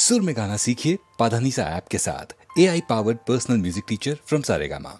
सुर में गाना सीखिए पाधानीसा ऐप के साथ। AI powered personal music teacher from Saregama.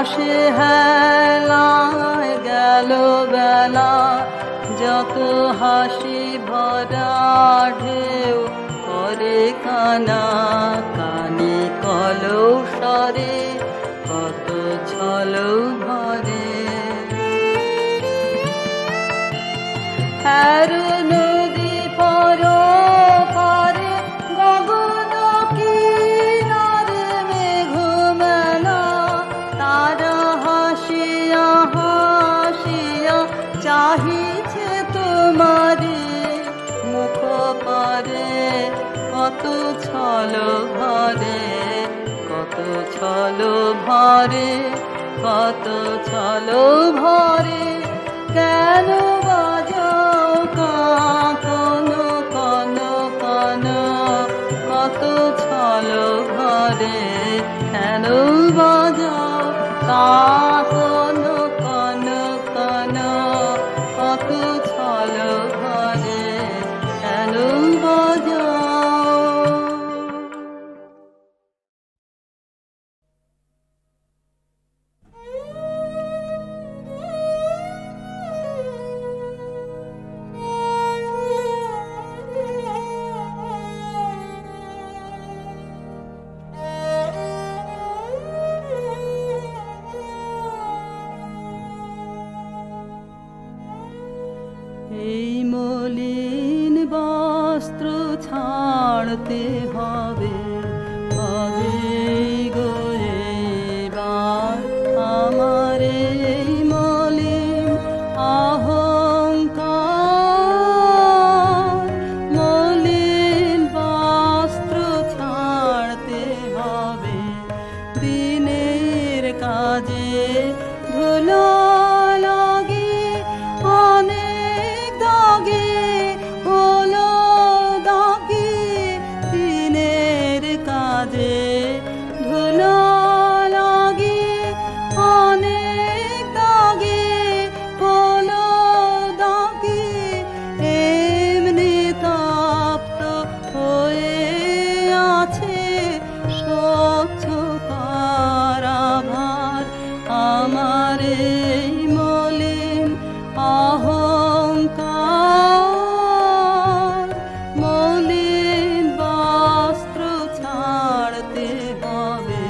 আকাশে হেলায় গেল বেলা, যত হাসি ভরা ঢেউ করে কানা কানি কলৌষরে, কত ছল ভরে। নদী পর পারে গগন কিনারে মেঘ মেলা, তারা হাসিয়া হাসিয়া চাহিছে তোমারে, মুখ পারে কত ছল ভরে, কত ছল ভরে, কত ছল ভরে। কেন বাজাও কান কান কান, কত ছল ভরে, কেন বাজাও কান কান কান, কত ছল ভরে, কেন বাজাও। এই মলিন বস্ত্র ছাড়তে হবে, হবে গো এবার আমার এই মলিন অহংকার। মলিন বস্ত্র ছাড়তে হবে, দিনের কাজে ধুলো লাগে অনেক দাগে, হলো দাগে দিনের কাজে ধুলো লাগে অনেক দাগে, হলো দাগে। এমনি তপ্ত হয়ে আছে স্বচ্ছতার আভার, আমার এই মলিন অহংকার। মলিন বস্ত্র ছাড়তে হবে।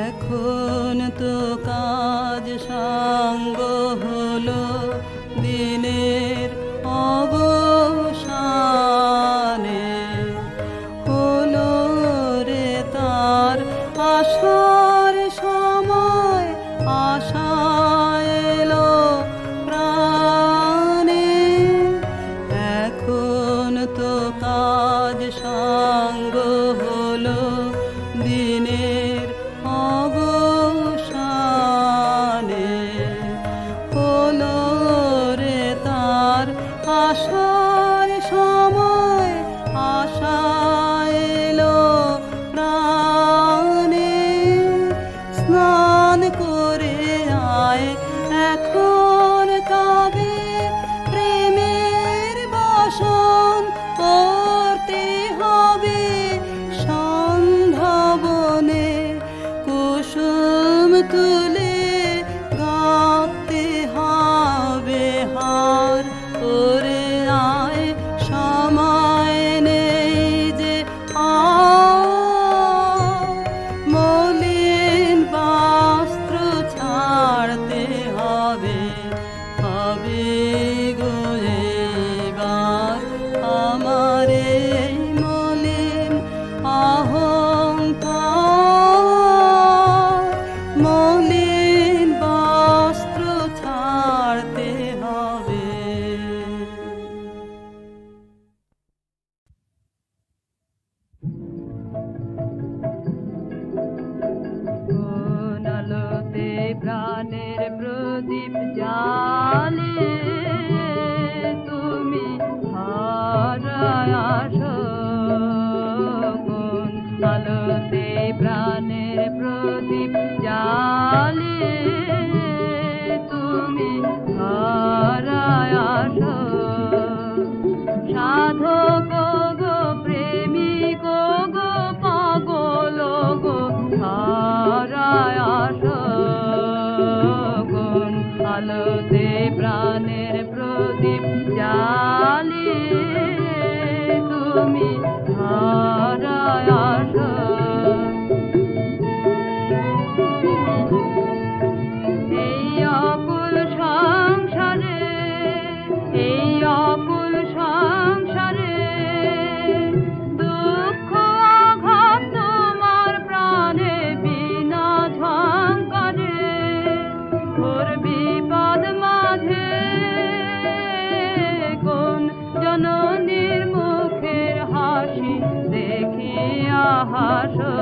এখন তো কাজ সাঙ্গ হলো দিনের অবসানে, হলো রে তার আসার সময়, আশা এলো প্রাণে। এখন তো কাজ সাঙ্গ হলো দিনের অবসানে, হলো রে তার আসার সময়, আশা এলো প্রাণে। স্নান করে আয় এখন তবে, প্রেমের বাসন করতে হবে। সন্ধ্যা বনে কুসুম তুলে গাঁথতে হবে হার, করে আয় সময় নেই যে আর। মলিন বস্ত্র ছাড়তে হবে, হবে গো এবার আমার এই মলিন অহংকার। মলিন বস্ত্র ছাড়তে হবে। কোন আলোতে প্রাণের প্রদীপ জালে, তুমি হারায় আসো। কোন আলোতে প্রাণের প্রদীপ জালে, তুমি হারায় আসো। সাধক গো প্রেমিক আসো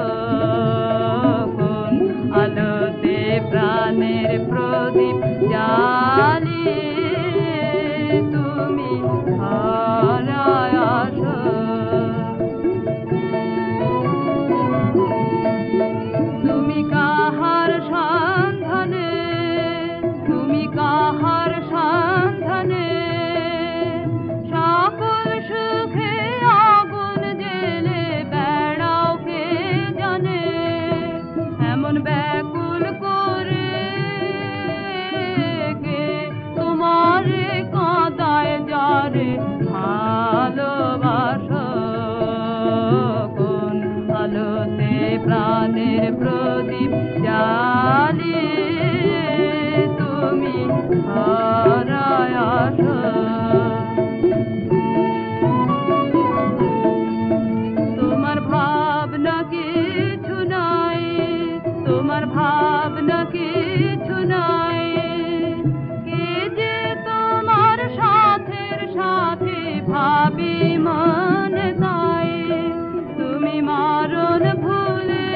কোন আলোতে প্রাণের প্রদীপ জ্বালিয়ে তুমি ধরায় আসো তুমি কাহার সন্ধানে তুমি কাহার সন্ধানে সকল সুখে আগুন জেলে বেড়াও কে জানে এমন ব্যাকুল করে কে তোমারে কাঁদায় যারে ভালোবাসো কোন আলোতে প্রাণের প্রদীপ জ্বালিয়ে তুমি ধরায় আসো তোমার ভাবনা কিছু নাই তোমার ভাবনা কিছু নাই কে যে তোমার সাথের সাথে ভাবি মনে তাই তুমি মারণ ভুলে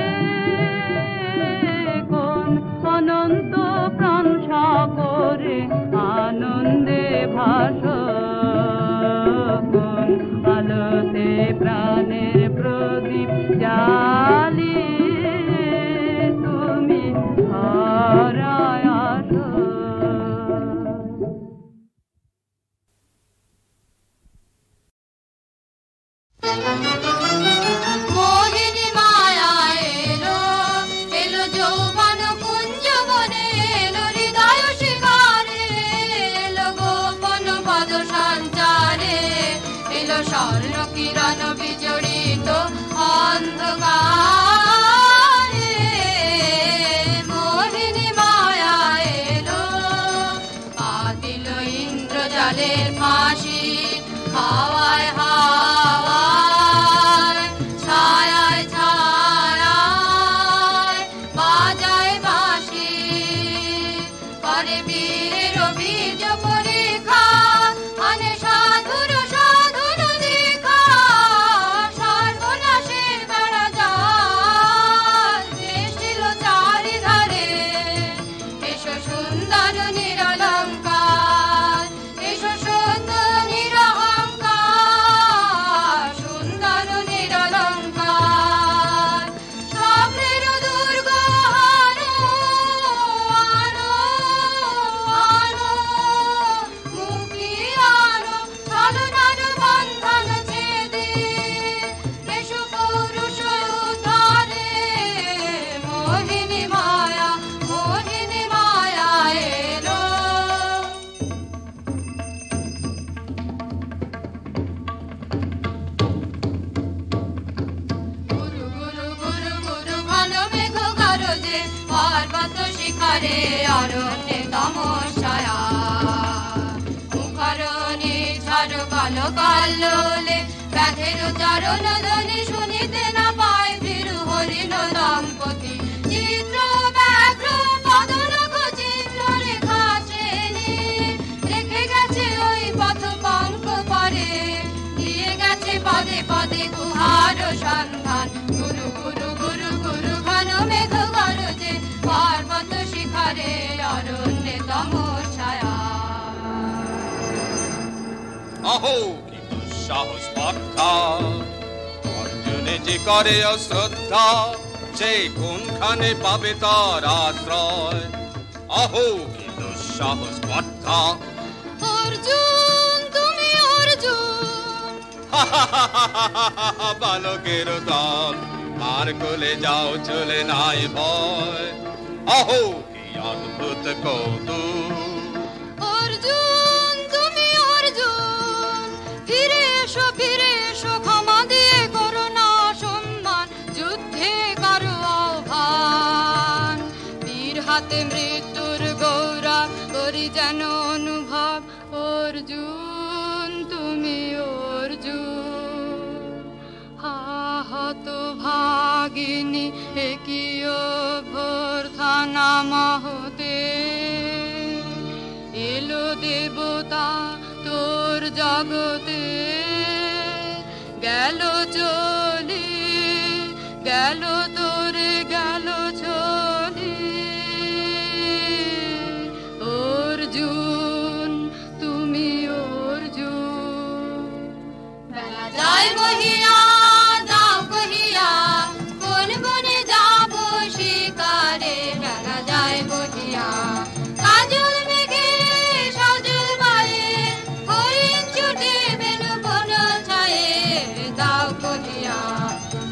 কোন অনন্ত প্রাণ সাগরে আনন্দে ভাসো কোন আলোতে প্রাণের প্রদীপ জ্বালিয়ে তুমি ধরায় আসো মোহিনী মায়া এলো এলো যৌবন কুঞ্জ বনে এলো হৃদয় শিকারে এলো গোপন পদ সঞ্চারে এলো স্বর্ণ কিরণ বিজড়িত অন্ধকারে মোহিনী মায়া এলো পাতিল ইন্দ্রজালের ফাঁসি হাওয়ায় হাওয়ায় ছায়ায় ছায়ায় বাজায় বাঁশি করে বীরের বীর্য পরীক্ষা আনে সাধুর সাধুর দীক্ষা সর্বনাশের বেড়া জাল বেষ্টিল চারিধারে এসো সুন্দর নিরলঙ্কার এসো সুন্দর নিরহংকার সুন্দর নিরলঙ্কার স্বপ্নের দুর্গ আনো আনো আনো মুক্তি আনো ছলনার বন্ধন ছেদে এসো পুরুষ উদ্ধারে মোহিনী মায়া এলো গুরু গুরু গুরু গুরু ঘন মেঘ গরজে পর্বত শিখরে অরণ্যে তমস্যায়া মুখরণে ঝড় কালো কাল্লোলে ব্যাঘের চরণ ধ্বনি শুনিতে না পায় ভীরু হরিণ দম্পতি চিত্র ব্যাঘ্র পদনখ চিহ্ন রেখা শ্রেণী রেখে গেছে ওই পথ পঙ্ক পরে দিয়ে গেছে পদে পদে গুহার সন্ধান গুরু গুরু গুরু গুরু ঘন মেঘ গরজে পর্বত শিখরে অরণ্যে তমস্যায়া अहो की दुस्साहस स्पर्धा अर्जुने जे करे अश्रद्धा से कोनखाने पाबे तार आश्रय अहो की दुस्साहस स्पर्धा অর্জুন তুমি অর্জুন বালকের দল মার কোলে যাও চলে নাই ভয় अहो की अद्भुत कौतुक অর্জুন তুমি অর্জুন ফিরে এসো ক্ষমা দিয়ে করো না সম্মান যুদ্ধে কারো আহ্বান বীর হাতে মৃত্যুর গৌরব করি যেন অনুভব অর্জুন তুমি অর্জুন হাহত ভাগিনী একিও ভর্থানা মহতে এলো দেবতা তোর জগতে গেল চলে গেল তোরে গেল চলি অর্জুন তুমি অর্জুন বেলা যায় বহিয়া যাও কহিয়া কোন বনে যাব শিকারে বেলা যায় বহিয়া কাজল মেঘে সজল বায়ে হরিণ ছুটে বেনু বন ছায়ে যাও কহিয়া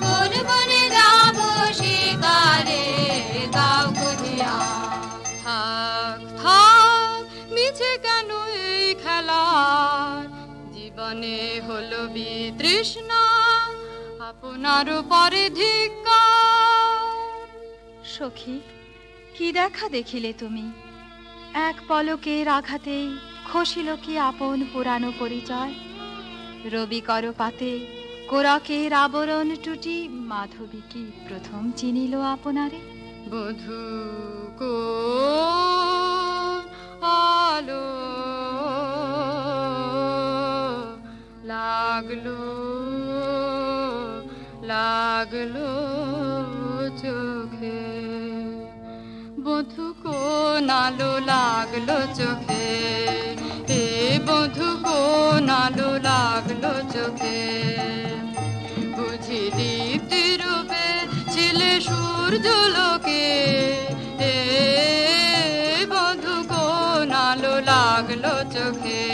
কোন বনে যাব শিকারে যাও কহিয়া থাক থাক মিছে কেন এই খেলা জীবনে হলো বিতৃষ্ণা আপনার পরে ধিক্কার সখী কি দেখা দেখিলে তুমি এক পলকের আঘাতেই খসিল কি আপন পুরানো পরিচয় রবি কর পাতে কোরাকের আবরণ টুটি মাধবী কি প্রথম চিনিল আপনারে বধূ কো আলো লাগলো লাগলো চোখে বধূ কোন আলো লাগলো চোখে এ বধূ কোন আলো লাগলো চোখে বুঝি দীপ্তি রূপে ছিলে সূর্যলোকে এ বধূ কোন আলো লাগলো চোখে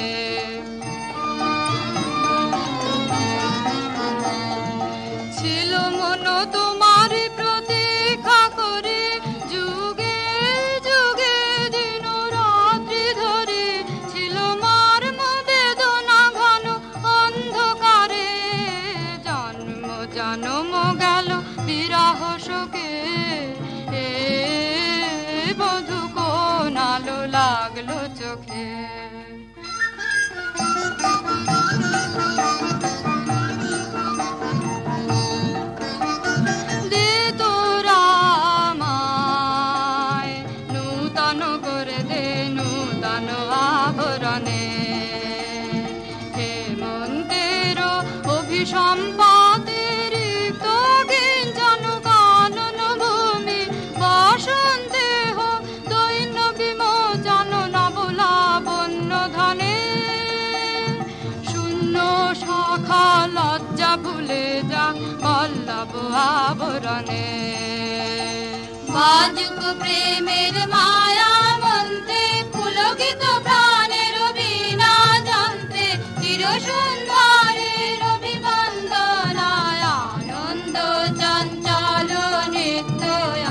ছিল মন তোমার প্রতীক্ষা করে যুগে যুগে দিন রাত্রি ধরে ছিল মর্ম বেদনা ঘন অন্ধকারে জন্ম জন্ম গেল বিরহ শোকে এ বধূ কোন আলো লাগলো চোখে দে তোরা আমায় নূতন করে দে নূতন আভরণে হেমন্তের অভিসম্পাতের রিক্ত গিঞ্জন কানন ভূমি বসন্তে হোক দৈন্য বিমোচন নবলাবণ্য ধনে শূন্য শাখা লজ্জা ভুলে যা পল্লব আবরণে বাজুক প্রেমের মায়া মন্তে পুলকিত প্রাণের বীণা জানতে চির সুন্দরের অভিবন্দনায় আনন্দ চঞ্চল নিত্য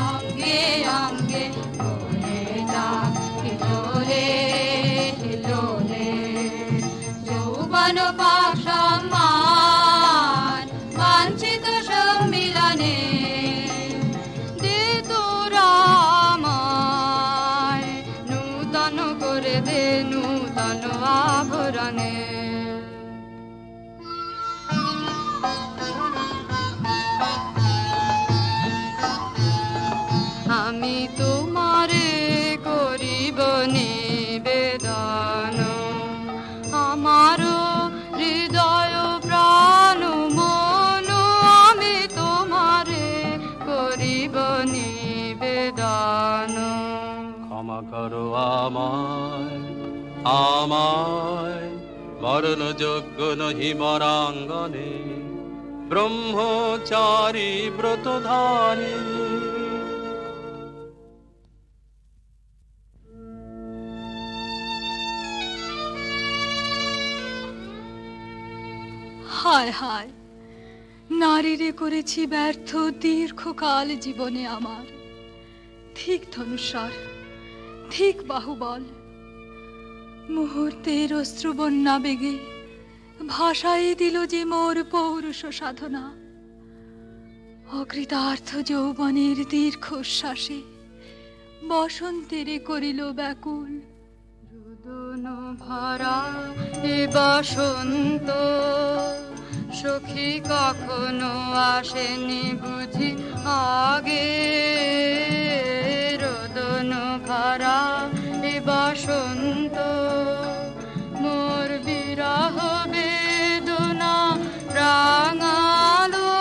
অঙ্গে অঙ্গে বলে যা হিলোলে হিলোলে যৌবন পাশমান বাঞ্ছিত সম্মিলনে দে তোরা আমায় নূতন করে দে নূতন আভরণে আমি তোমারে করিব নিবেদন আমার হৃদয় প্রাণ মন আমি তোমারে করিব নিবেদন ক্ষমা করো আমায় আমায় মরণ যোগ্য নহি মরাঙ্গনে ব্রহ্মচারী ব্রতধারী হায় হায় নারীরে করেছি ব্যর্থ দীর্ঘকাল জীবনে আমার ঠিক ধনুস্বর ঠিক বাহুবল মুহূর্তের অশ্রুবন্যা বেগে ভাষায় দিল যে মোর পৌরুষ সাধনা অকৃতার্থ যৌবনের দীর্ঘশ্বাসে বসন্তেরে করিল ব্যাকুল রুদন ভরা এ বসন্ত সখী কখনো আসেনি বুঝি আগে রোদন ভরা এ বসন্ত মোর বিরহ বেদনা রাঙালো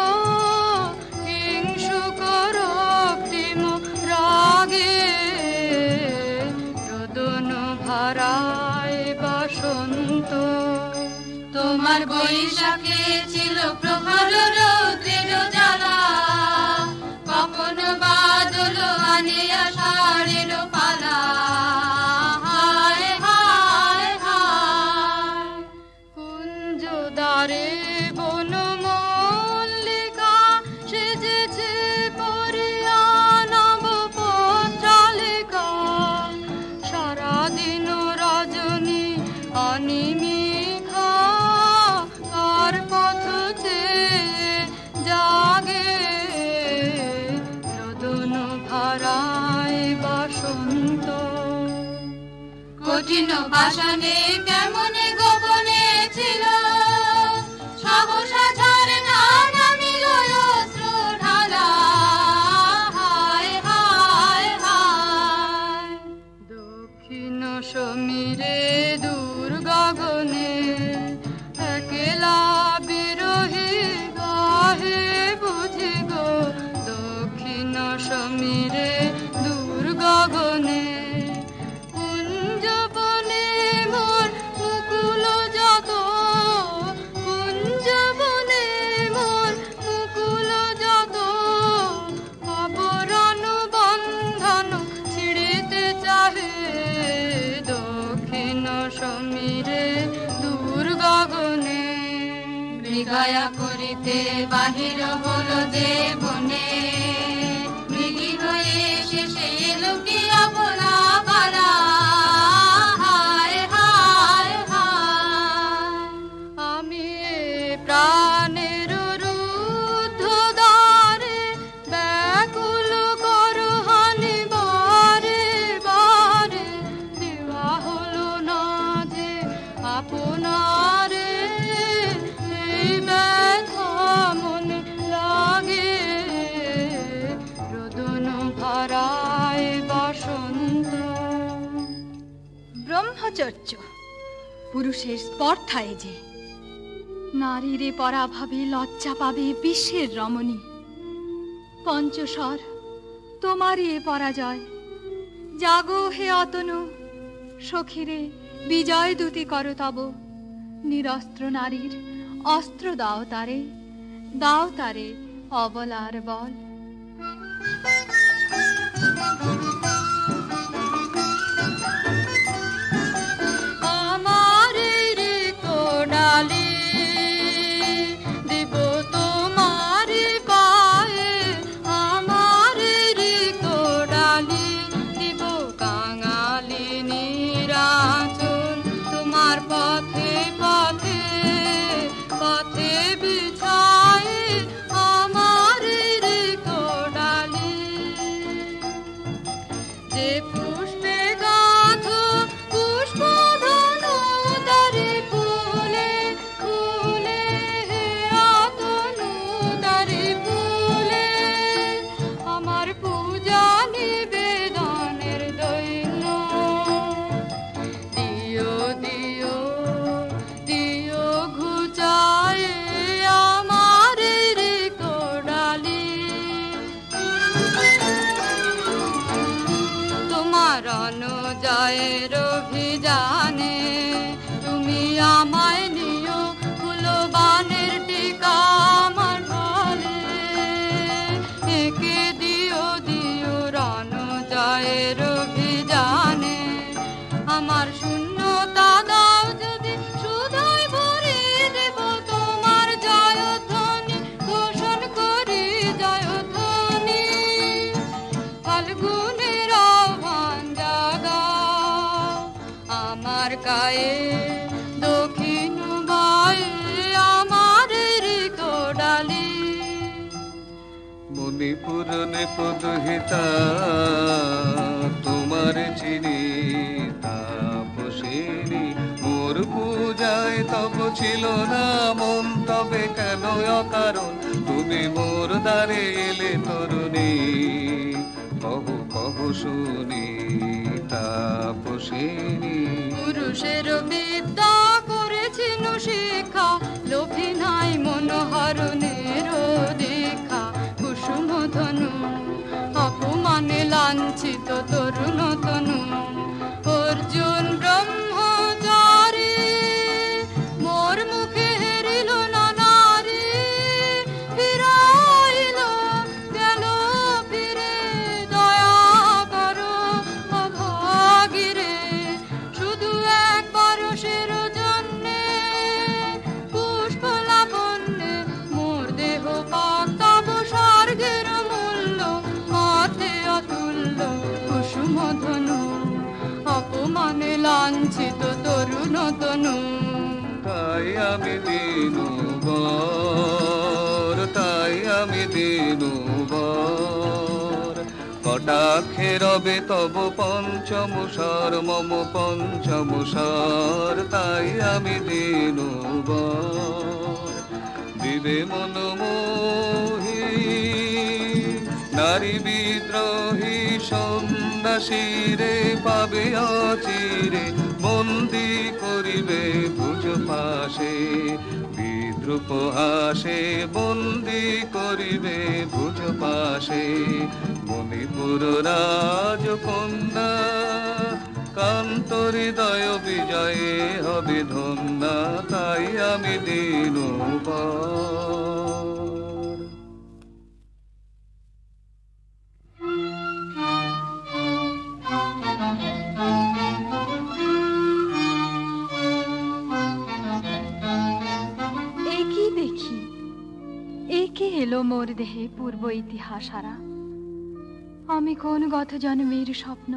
হিংস বৈশাখে ছিল প্রখর রৌদ্রের জ্বালা, কখনো বাদল আনে আষাঢ়ের পালা। হায় হায় হায় কুঞ্জ দ্বারে বনমল্লিকা সেজেছে পরিয়া নব পত্রালিকা। সারাদিন রজনী অনিমিখা কার পথ চেয়ে জাগে। রোদন ভরায় বসন্ত কঠিন পাষাণে কেমনে গোপনে ছিল, সহসা ঝড়ে না নামিল অশ্রু ঢালা। হায় হায় হায় দক্ষিণ সমীরে দূর গগনে একলা বিরহী গাহে বুঝি গো। দক্ষিণ সমীরে দূর গগনে কুঞ্জবনে মোর মুকুল যত, কুঞ্জবনে মোর মুকুল যত। আবরণ বন্ধন ছিড়িতে চাহে, দক্ষিণ সমীরে দূর গগনে। মৃগয়া করিতে বাহির হলো যে বনে, মৃগী হয়ে শেষে এলো কি আপনা পালা। হায় হায় হায় আমি প্রাণের রুদ্ধ দ্বারে ব্যাকুল করহানি বারে বারে। দেওয়া হলো না যে আপনারে, এই ব্যথা মনে লাগে। রোদন ভরায় বসন্ত। ব্রহ্মচর্য পুরুষের স্পর্ধায় যে, নারীরে পরাভাবে লজ্জা পাবে বিশ্বের রমণী। পঞ্চস্বর তোমারই এ পরাজয়, জাগো হে অতনু। সখীরে বিজয় দূতি করো তব, নিরস্ত্র নারীর অস্ত্র দাও তারে, দাও তারে অবলার বল। আমার ঋত ডালি দিব তোমার পায়ে, আমার ঋত ডালি দিব কাঙালি নিরাচল। তোমার পথে পথে পথে বিছায় আমার ঋত ডালি। যে পুষ্পে গাঁথ পুষ্পধনু তারে ফুলে ফুলে, হে অতনু তারে ফুলে। আমার পূজা নিবেদনের দৈন্য দিও দিও দিও ঘুচায় আমার ঋত ডালি। তোমার অনুজয়ের অভিযানে তুমি আমায় নিও ফুলবানের টিকা আমার ঢলে। একে দিও দিও রণজয়ের অভিযানে, আমার শূন্যতা দাও যদি শুধুই ভরিয়ে দেব তোমার জয়ধ্বনি ঘোষণ করি জয়ধ্বনি। ফাল্গুনের আহ্বান জাগাও আমার গায়ে, দক্ষিণ বায়ে আমার ঋত ডালি। মণিপুর নেপদহিতা তোমার চিনি তাপসিনী। মোর পূজায় তব ছিল না মন, তবে কেন অকারণ তুমি মোর দ্বারে এলে তরুণী। কহু কহু শুনি তাপসিনী। পুরুষের বিদ্যা করেছি শিক্ষা, লোভী নাই মনোহরণের দীক্ষা। কুসুম ধনু অপমানে লাঞ্ছিত তরুণ তনু, অর্জুন ব্রহ্মচারী মোর মুখে হেরি তনু। তাই আমি দিনুবর, তাই আমি দিনুবর, কটাক্ষে রবে তব পঞ্চম স্বর মম পঞ্চম স্বর, তাই আমি দিনুবর। দিবে মনমোহী নারী বিদ্রোহী সন্ন্যাসীরে পাবে অচিরে, বন্দি করিবে ভুজ পাশে বিদ্রুপ হাসে, বন্দি করিবে ভুজ পাশে। মণিপুর রাজকন্যা কান্ত হৃদয় বিজয়ে হবে ধন্যা, তাই আমি দিনুবর। একই দেখি, একে এলো মোর দেহে পূর্ব ইতিহাস হারা। আমি কোন গত জন্মের স্বপ্ন,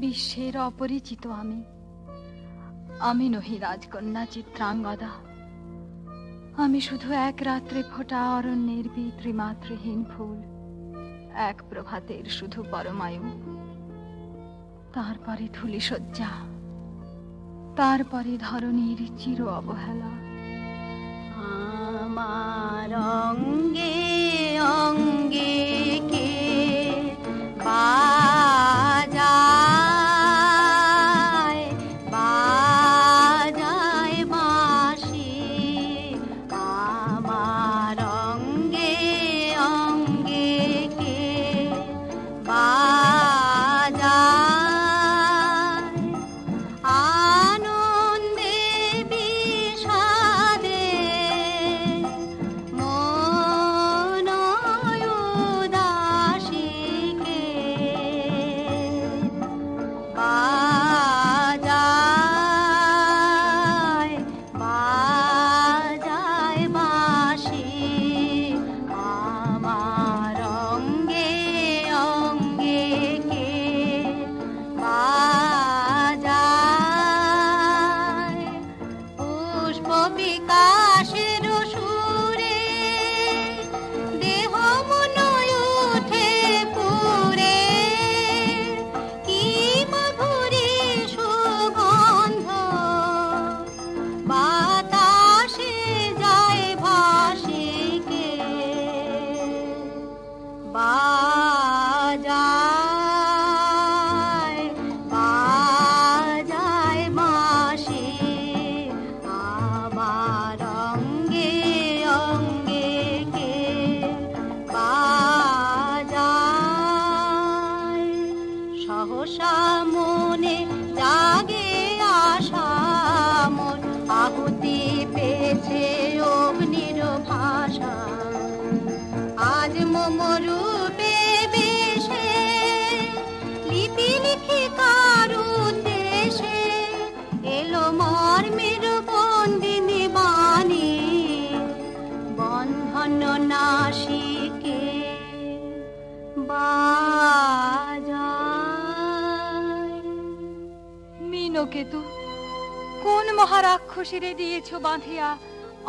বিশ্বের অপরিচিত আমি। আমি নহি রাজকন্যা চিত্রাঙ্গদা, আমি শুধু এক রাত্রে ফোটা অরণ্যের পিতৃমাতৃহীন ফুল, এক প্রভাতের শুধু পরমায়ু। তারপরে ধূলিসজ্জা, তারপরে ধরণীর চির অবহেলা। আমার অঙ্গে অঙ্গে কে বাজায় বাজায় বাঁশি, আমার অঙ্গে অঙ্গে কে বাজায়, আনন্দে বিষাদে মন উদাসীকে বাজায় বাজায় বাঁশি, আমার অঙ্গে অঙ্গে কে বাজায়। পুষ্প বিকাশের সুরে দেহ মন উঠে পুরে, কি মধুরী সুগন্ধ বাতাসে যায় ভাসিকে বাজায় বাজায় বাঁশি, আমার অঙ্গে অঙ্গে কে বাজায়। সহসা মনে জাগে আশা মন, আহুতি পেয়েছে অগ্নির ভাষা। আজ মম রূপে বেশে লিপি লিখি কার উদ্দেশে, এলো মর্মের বন্দিনী বাণী, বন্ধন নাশিকে বাজায়। মীনকেতু, কোন মহারাক্ষসীরে দিয়েছ বাঁধিয়া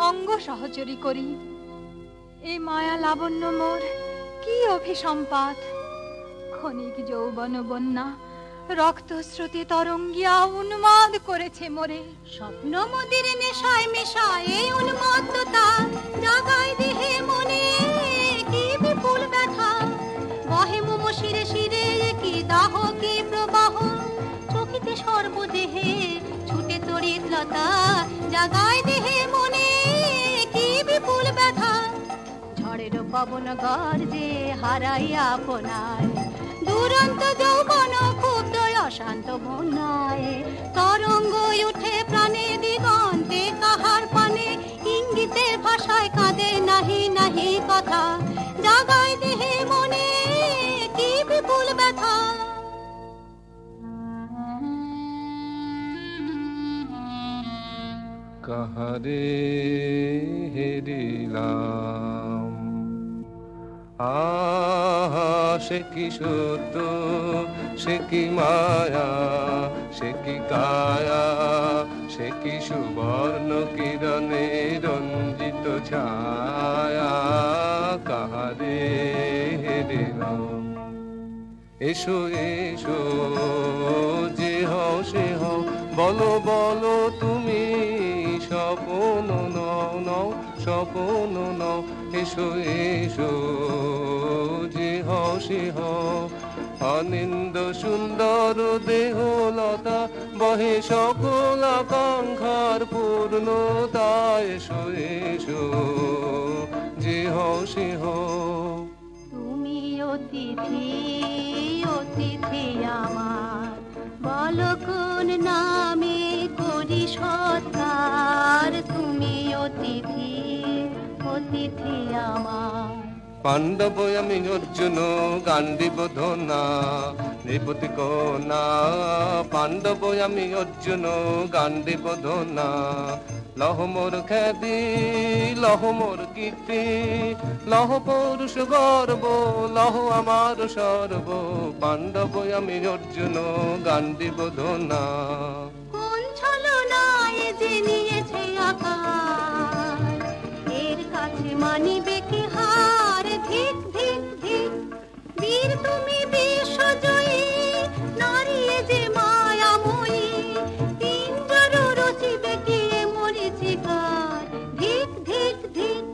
অঙ্গ সহচরী করি? এ মায়া লাবণ্য মোর কি অভিসম্পাত, ক্ষণিক যৌবন বন্যা রক্তস্রোতে তরঙ্গিয়া উন্মাদ করেছে মোরে। স্বপ্ন মোদের নেশায় মেশায় এই উন্মত্ততা, জাগায় দেহে মনে কি বিপুল ব্যথা। বহে মম শিরে শিরে কি দাহ কি প্রবাহ, চকিতে সর্বদেহে ছুটে তড়িৎ লতা। জাগায় দেহে মনে কি বিপুল ব্যথা, ঝড়ের পবন গর্জে হারাইয়া আপনায়। দুরন্ত যৌবন ক্ষুব্ধ অশান্ত বন্যায়, তরঙ্গ উঠে প্রাণে দিগন্তে কাহার পানে। ইঙ্গিতের ভাষায় কাঁদে নাহি নাহি কথা, জাগায় দেহে মনে কি বিপুল ব্যথা। কাহারে হেরিলাম আহা সে কি সত্য, সে কি মায়া, সে কি কায়া, সে কি সুবর্ণ কিরণে রঞ্জিত ছায়া, কাহারে দিলাম। এসো এসো যে হও সে হও, বলো বলো তুমি স্বপ্ন নও নও, স্বপ্ন নও। এসো এসো যে হও সে হও, অনিন্দ সুন্দর দেহলতা বহে সকল আকাঙ্ক্ষার পূর্ণতা। এসো এসো যে হও সে হও। তুমি অতিথি অতিথি আমার, বলো কোন নামে করি সৎকার। তুমি অতিথি অতিথি আমার। পাণ্ডব আমি অর্জুন গান্ডীব ধনা নৃপতি কন্যা, পাণ্ডব আমি অর্জুন গান্ডীব ধনা। লহ মোর খ্যাতি লহ মোর কীর্তি, লহ পৌরুষ গর্ব, লহ আমার সর্ব। পাণ্ডব আমি অর্জুন গান্ডীব ধনা। কোন ছলনায় যে নিয়েছে আকার, এর কাছে মানিবে কি হার। ধিক ধিক ধিক বীর তুমি বিশ্বজয়ী, নারী যে মায়াময়ী। পিঞ্জর রচিবে কি মরীচিকার। ধিক ধিক ধিক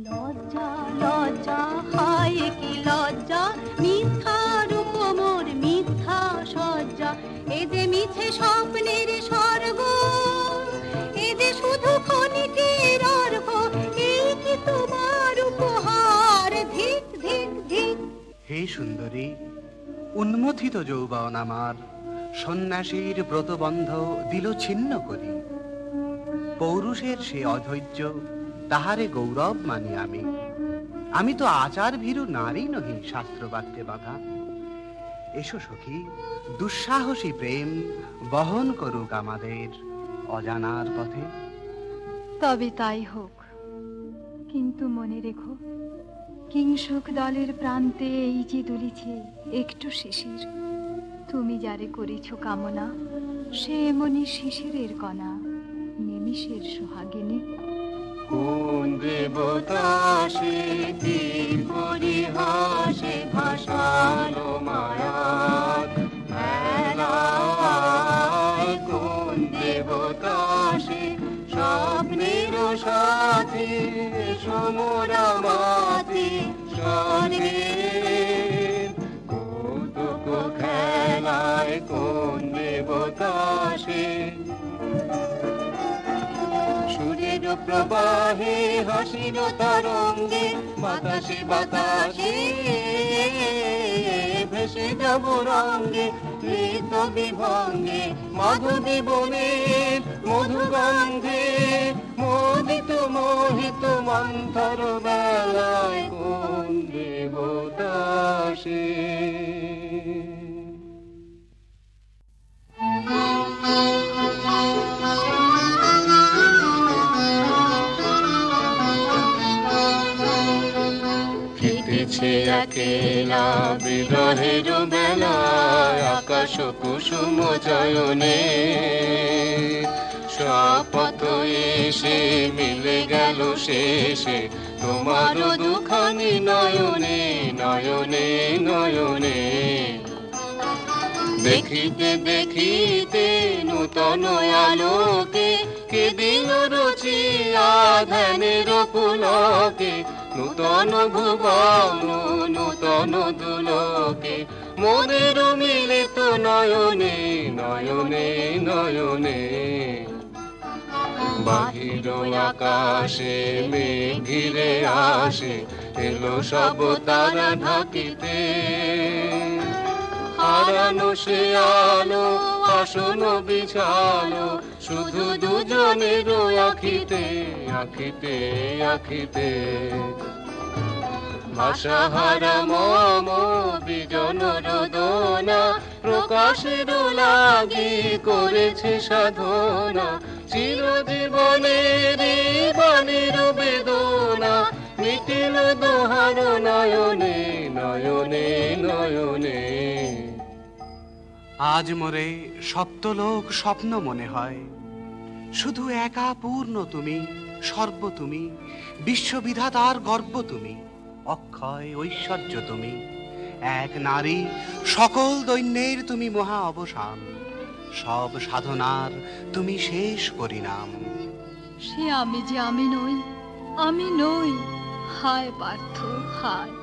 লজ্জা লজ্জা হায় কি লজ্জা, মিথ্যা রূপ মোর মিথ্যা সজ্জা। এ যে মিছে স্বপ্নের স্বর্গ, এ যে শুধু ক্ষণিকের অর্ঘ। এই কি তোমার উপহার। ধিক ধিক ধিক। হে সুন্দরী, উন্মথিত যৌবন আমার সন্ন্যাসীর ব্রতবন্ধ দিল ছিন্ন করি। পৌরুষের সে অধৈর্য, তাহারে গৌরব মানি আমি। আমি তো আচার ভীরু নারী নহি, শাস্ত্রবাক্যে বাঁধা। এসো সখী, দুঃসাহসী প্রেম বহন করুক আমাদের অজানার পথে। তবে তাই হোক, কিন্তু মনে রেখো, কিংসুক দলের প্রান্তে এই যে দুলিছে একটু শিশির। তুমি যারে করেছ কামনা, সে এমনি শিশিরের কণা, নিমিষের সোহাগিনী। কোন দেবতা সে তীর পরিহাসে ভাসালো মায়ার মেলায়। কোন দেবতা সে স্বপ্নের সাথী, সমরা মাতি স্বর্গে কৌতুক খেলায়। কোন দেবতা সে সুরের প্রবাহে হাসির তরঙ্গে, বাতাসে বাতাসে ভেসে যাব রঙ্গে। ঋত বিভঙ্গে মাধবী বনের মধুগন্ধে, মোদিত মোহিত মন্থর বেলায়। কোন দেবতা সে। ফিটেছে একেলা বিরহের বেলায়, আকাশ কুসুম চয়নে। শপথ এসে মিলে গেল শেষে, তোমার দুখানি নয়নে নয়নে নয়নে। দেখিতে দেখিতে নূতন আলোকে, কে দিল রচিয়া ধ্যানের পুলকে। নূতন ভুবন নূতন দুলোকে, মোদের মিলিত নয়নে নয়নে নয়নে। বাহির আকাশে মেঘ ঘিরে আসে, এলো সব তারা ঢাকিতে। হারানো সে আলো আসন বিছালো, শুধু দুজনের আখিতে আখিতে আখিতে। ভাষাহারা মম বিজন রোদনা, প্রকাশের লাগি করেছে সাধনা। চিরজীবনের বাণীর বেদনা, মিটিল দোহার নয়নে নয়নে নয়নে। আজ মোরে সপ্তলোক স্বপ্ন মনে হয়, শুধু একা পূর্ণ তুমি, সর্ব তুমি, বিশ্ববিধাতার গর্ব তুমি, অক্ষয় ঐশ্বর্য তুমি, এক নারী, সকল দৈন্যের তুমি মহা অবসান, সব সাধনার তুমি শেষ পরিণাম। সে আমি যে আমি নই, আমি নই, হায় পার্থ হায়,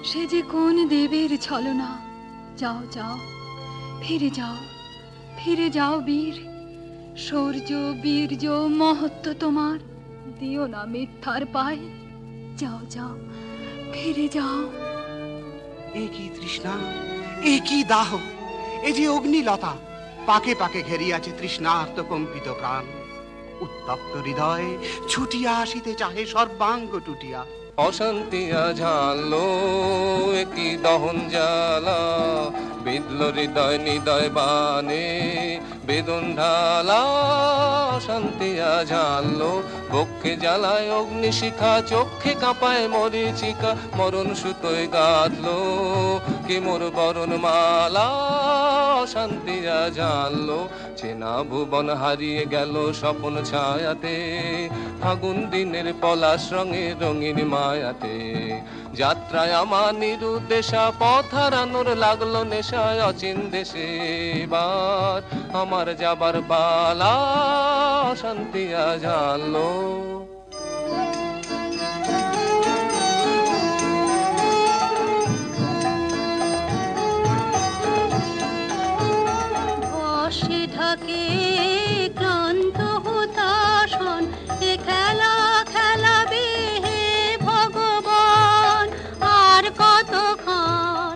সে যে কোন দেবের ছলনা। যাও যাও, ফিরে যাও, ফিরে যাও বীর, শৌর্য বীর্য মহত্ব তোমার, দিও না মিথ্যার পায়। যাও যাও, ফিরে যাও। এ কি তৃষ্ণা, এ কি দাহ, এ যে অগ্নিলতা, পাকে পাকে ঘেরিয়াছে তৃষ্ণার্ত কম্পিত প্রাণ। উত্তপ্ত হৃদয় ছুটিয়া আসিতে চাহে সর্বাঙ্গ টুটিয়া। অশান্তিয়া ঝালো একই দহন জ্বালা, বিদল হৃদয় নিদয় বানে বেদন ঢালা। অশান্তিয়া ঝালো বক্ষে জ্বালায় অগ্নিশিখা, চোখে কাঁপায় মরীচিকা, মরণ সুতোয় গাঁথলো কি মোর বরণ মালা। অশান্তিয়া ঝালো চেনা ভুবন হারিয়ে গেল স্বপন ছায়াতে, ফাগুন দিনের পলাশ রঙে রঙিন মায়াতে। যাত্রায় আমার নিরুদ্দেশা, পথ হারানোর লাগলো নেশায় অচিন দেশে। এবার আমার যাবার পালা, অশান্তিয়া ঝালো। বর্ষে ঢাকে ক্লান্ত হুতাশন, এ খেলা খেলাবে হে ভগবান। আর কতক্ষণ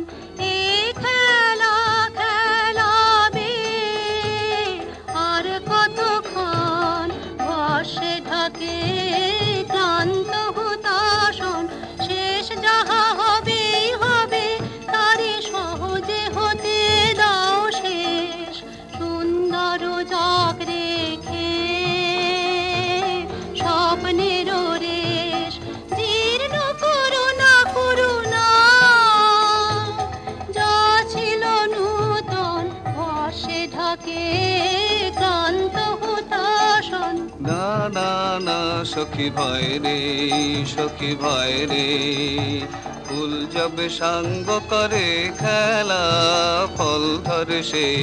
এ খেলা খেলাবে, আর কতক্ষণ। বর্ষে ঢাকে ক্লান্ত হুতাশন, শেষ যাহা হবেই হবে, তারে সহজে হতে দাও শেষ। সুন্দর জগ রেখে স্বপ্নের রেশ, জীর্ণ করুণা করুণা, যা ছিল নূতন। বর্ষে ঢাকে ক্লান্ত হুতাশন। না না না সখী ভয় রে, সখী ভয় রে, ফুল যবে সাঙ্গ করে খেলা ফল ধরে সেই।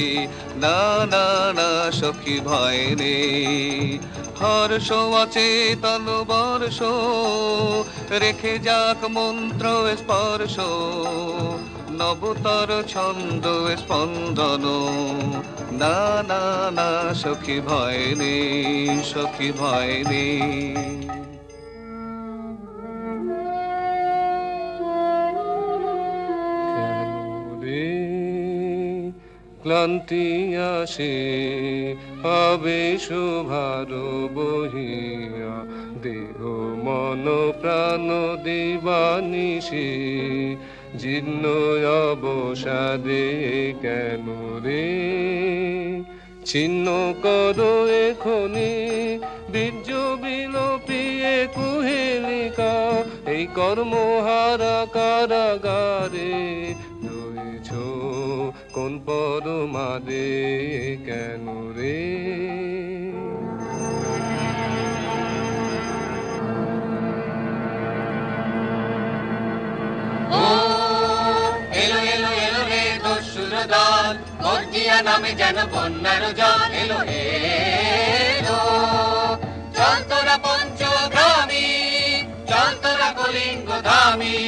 না না না সখী ভয় রে, হর্ষ অচেতন বর্ষ রেখে যাক মন্ত্র স্পর্শ, নবতর ছন্দ স্পন্দন। না না না সখী ভয় রে, সখী ভয় রে। ক্লান্তি আসে আবেশ ভার বহিয়া, দেহ মন প্রাণ দিবানিশি, জীর্ণ অবসাদে কেন রে। ছিন্ন করো এখনি বীর্য বিলোপিয়ে কুহেলিকা, এই কর্মহারা কারাগারে রয়েছ কোন পরমাদে কেন রে। এলো এলো এলো রে দস্যুর দল, গর্জিয়া নামে যেন বন্যার জল। এলো এলো, চল তোরা পঞ্চগ্রামী, চল তোরা কলিঙ্গ ধামী,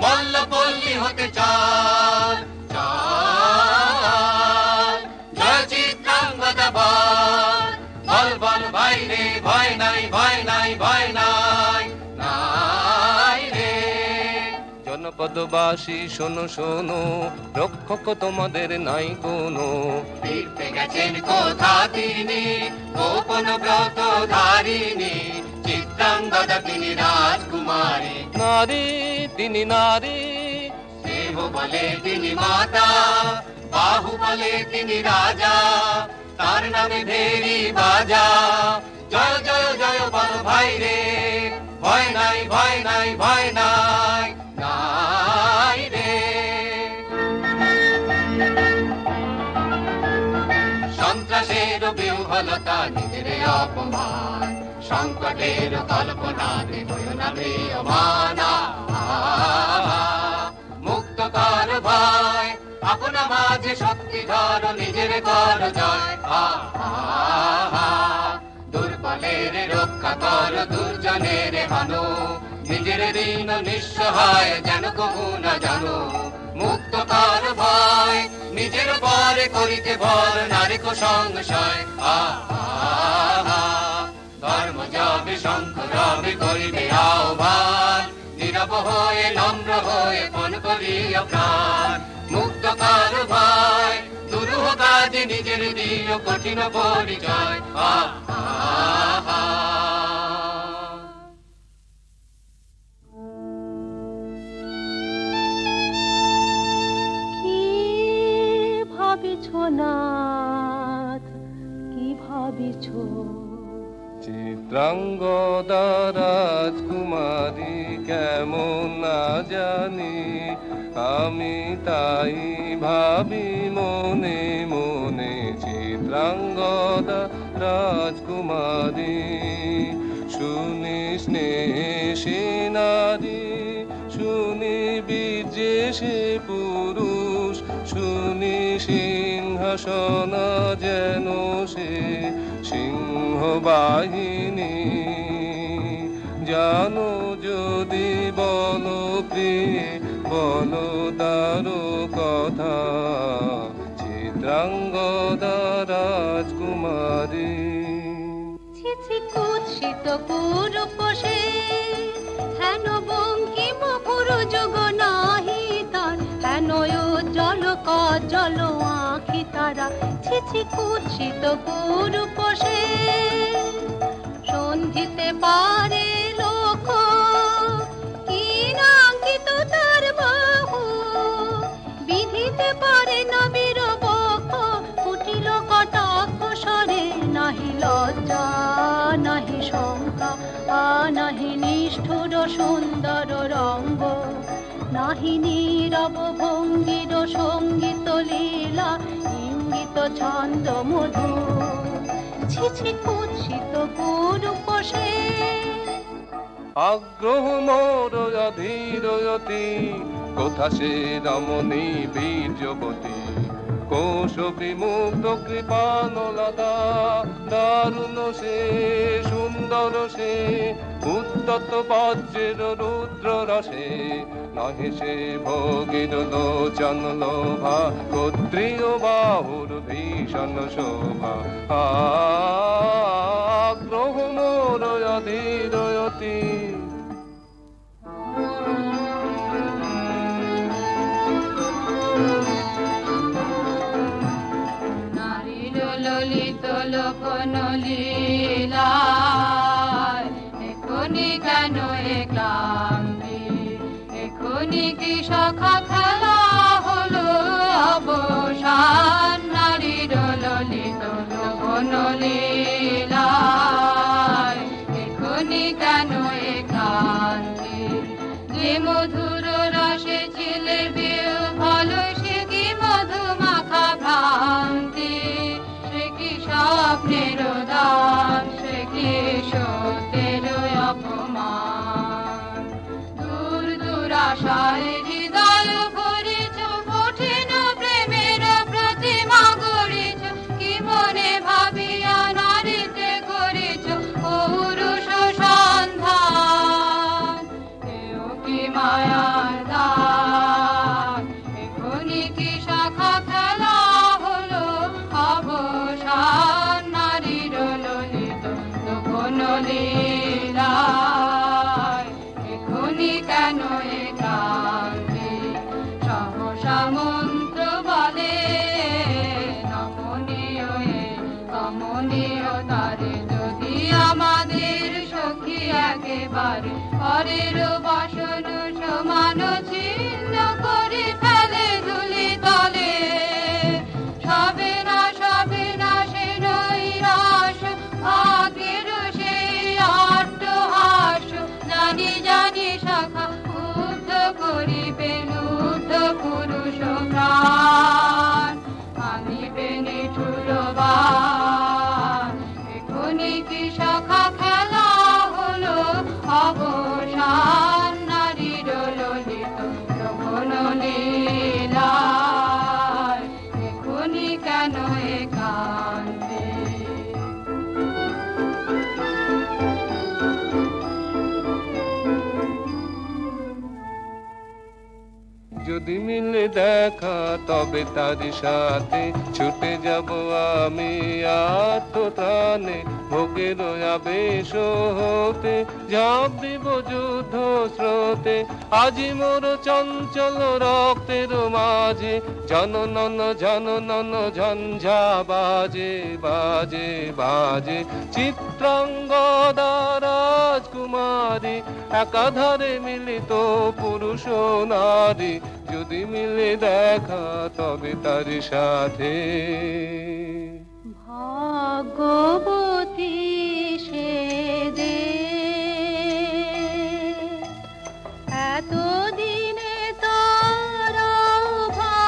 মল্লপল্লী হতে চল চল। জয় চিত্রাঙ্গদা বল, বল বল ভাই রে, ভয় নাই ভয় নাই ভয় নাই নাই রে। জনপদবাসী শোনো শোনো, রক্ষক তোমাদের নাই কোনো। ফিরতে গেছেন কোথা তিনি, গোপন ব্রত ধারিণী, চিত্রাঙ্গদা তিনি রাজকুমারী। নারী তিনি নারী, স্নেহ বলে তিনি মাতা, বাহু বলে তিনি রাজা, তার নামে ভেরি বাজা। জয় জয় জয় বল ভাই রে, ভয় নাই ভয় নাই ভয় নাই নাই রে। নিজের বিহ্বলতা নিজের অপমান সংকটের কল্পনাতে হইও না ম্রিয়মান মুক্ত কর ভয় আপনা মাঝে শক্তি ধর নিজের কর জয় দুর্বলের রক্ষা কর দুর্জনের হানো নিজের ঋণ নিঃসহায় যেন কবু না জানো মুক্ত কর ভয় নিজের পরে করিতে ভর নারী সংশয় ধর্ম যাবে শঙ্খ রবে করিবে আহ্বান নীরব হয়ে নম্র হয়ে পণ করিয়া প্রাণ মুক্ত কর ভয় দুরূহ কাজে নিজের দিও কঠিন পরিচয় ভাবিছ নাথ কি ভাবিছ চিত্রাঙ্গদা রাজকুমারী কেমন না জানি আমি তাই ভাবি মনে মনে চিত্রাঙ্গদা রাজকুমারী শুনি স্নেহে নারী শুনি বীর্যে সে পুরুষ শুনি সিংহাসন যেন সে সিংহ বাহিনী জানো যদি বলো প্রিয়ে বলো তার কথা চিত্রাঙ্গদা রাজকুমারী ছি কুৎসিত পুরুষ সে হেন বঙ্কিম পুরু যোগ নাহি তার হেন উজ্জ্বল কজ্জ্বল আঁখি তারা ছি কুৎসিত পুরুষ সে সন্ধিতে পারে লোক কি নাঙ্কিত তার বাহু বিধিতে পারে না বীর বক্ষ কুটিল কটাক্ষ স্বরে নাহি লজ্জা নাহি শঙ্কা নাহি নিষ্ঠুর সুন্দর রঙ্গ নাহি নীরব ভঙ্গির সঙ্গীত লীলা ইঙ্গিত ছন্দ মধু ছি কুৎসিত পুরুষ সে আগ্রহ মোর অধীরয়তি কোথা সে রমণী বীর্যবতী কোশ বিমুগ্ধ কৃপানলতা দারুণ সে সুন্দর সে উদ্যত বজ্রের রুদ্র রসে নহে সে ভোগীর লোচন লোভা ক্ষত্রিয় বাহুর ভীষণ শোভা আগ্রহ মোর অধীরয়তি ললিত লোকন লীলা এখনি কেন এ ক্লান্তি এখনি কি সখা খেলা হলো অবসান নারীর ললিত লোকন লীলা এখনি কেন এ ক্লান্তি যে মধুর রসে ছিলে বিহ্বল সে কি মধু মাখা ভ্রান্তি স্বপ্নের দান সে কি সত্যের অপমান দূর দুরাশায় হৃদয় ভরেছ কঠিন প্রেমের প্রতিমা গড়েছ কি মনে ভাবিয়া নারীতে করেছ পৌরুষ সন্ধান এও কি মায়ার দান এখনি কি শাখা খেলা হলো অবসান নারীর ললিত লোকন লীলায় এখনি কেন এ ক্লান্তি সহসা মন্ত্র বলে নমনীয় কমনীয় তারে যদি আমাদের সখী একেবারে পরের বাসন সমান ছিন্ন করে ফেলে ধুলি তলে সবে না সে নৈরাশ আগের সেই আট্টহাস জানি জানি শাখা উদ্ধ করিবেন উদ্ধ পুরুষ প্রাণ আনিবে নিঠুর বাণ যদি মিলে দেখা তবে তার সাথে ছুটে যাব আমি আত্মত্রাণে, ভোগের আবেশ হতে ঝাঁপ দিব যুদ্ধ স্রোতে। আজি মোর চঞ্চল রক্তের মাঝে জননন জননন ঝঞ্ঝা বাজে বাজে বাজে। চিত্রাঙ্গদা রাজকুমারী একাধারে মিলিত পুরুষ নারী, যদি মিলে দেখা তবে তার সাথে। ভাগ্যবতী সে যে এতদিনে তার আহ্বান,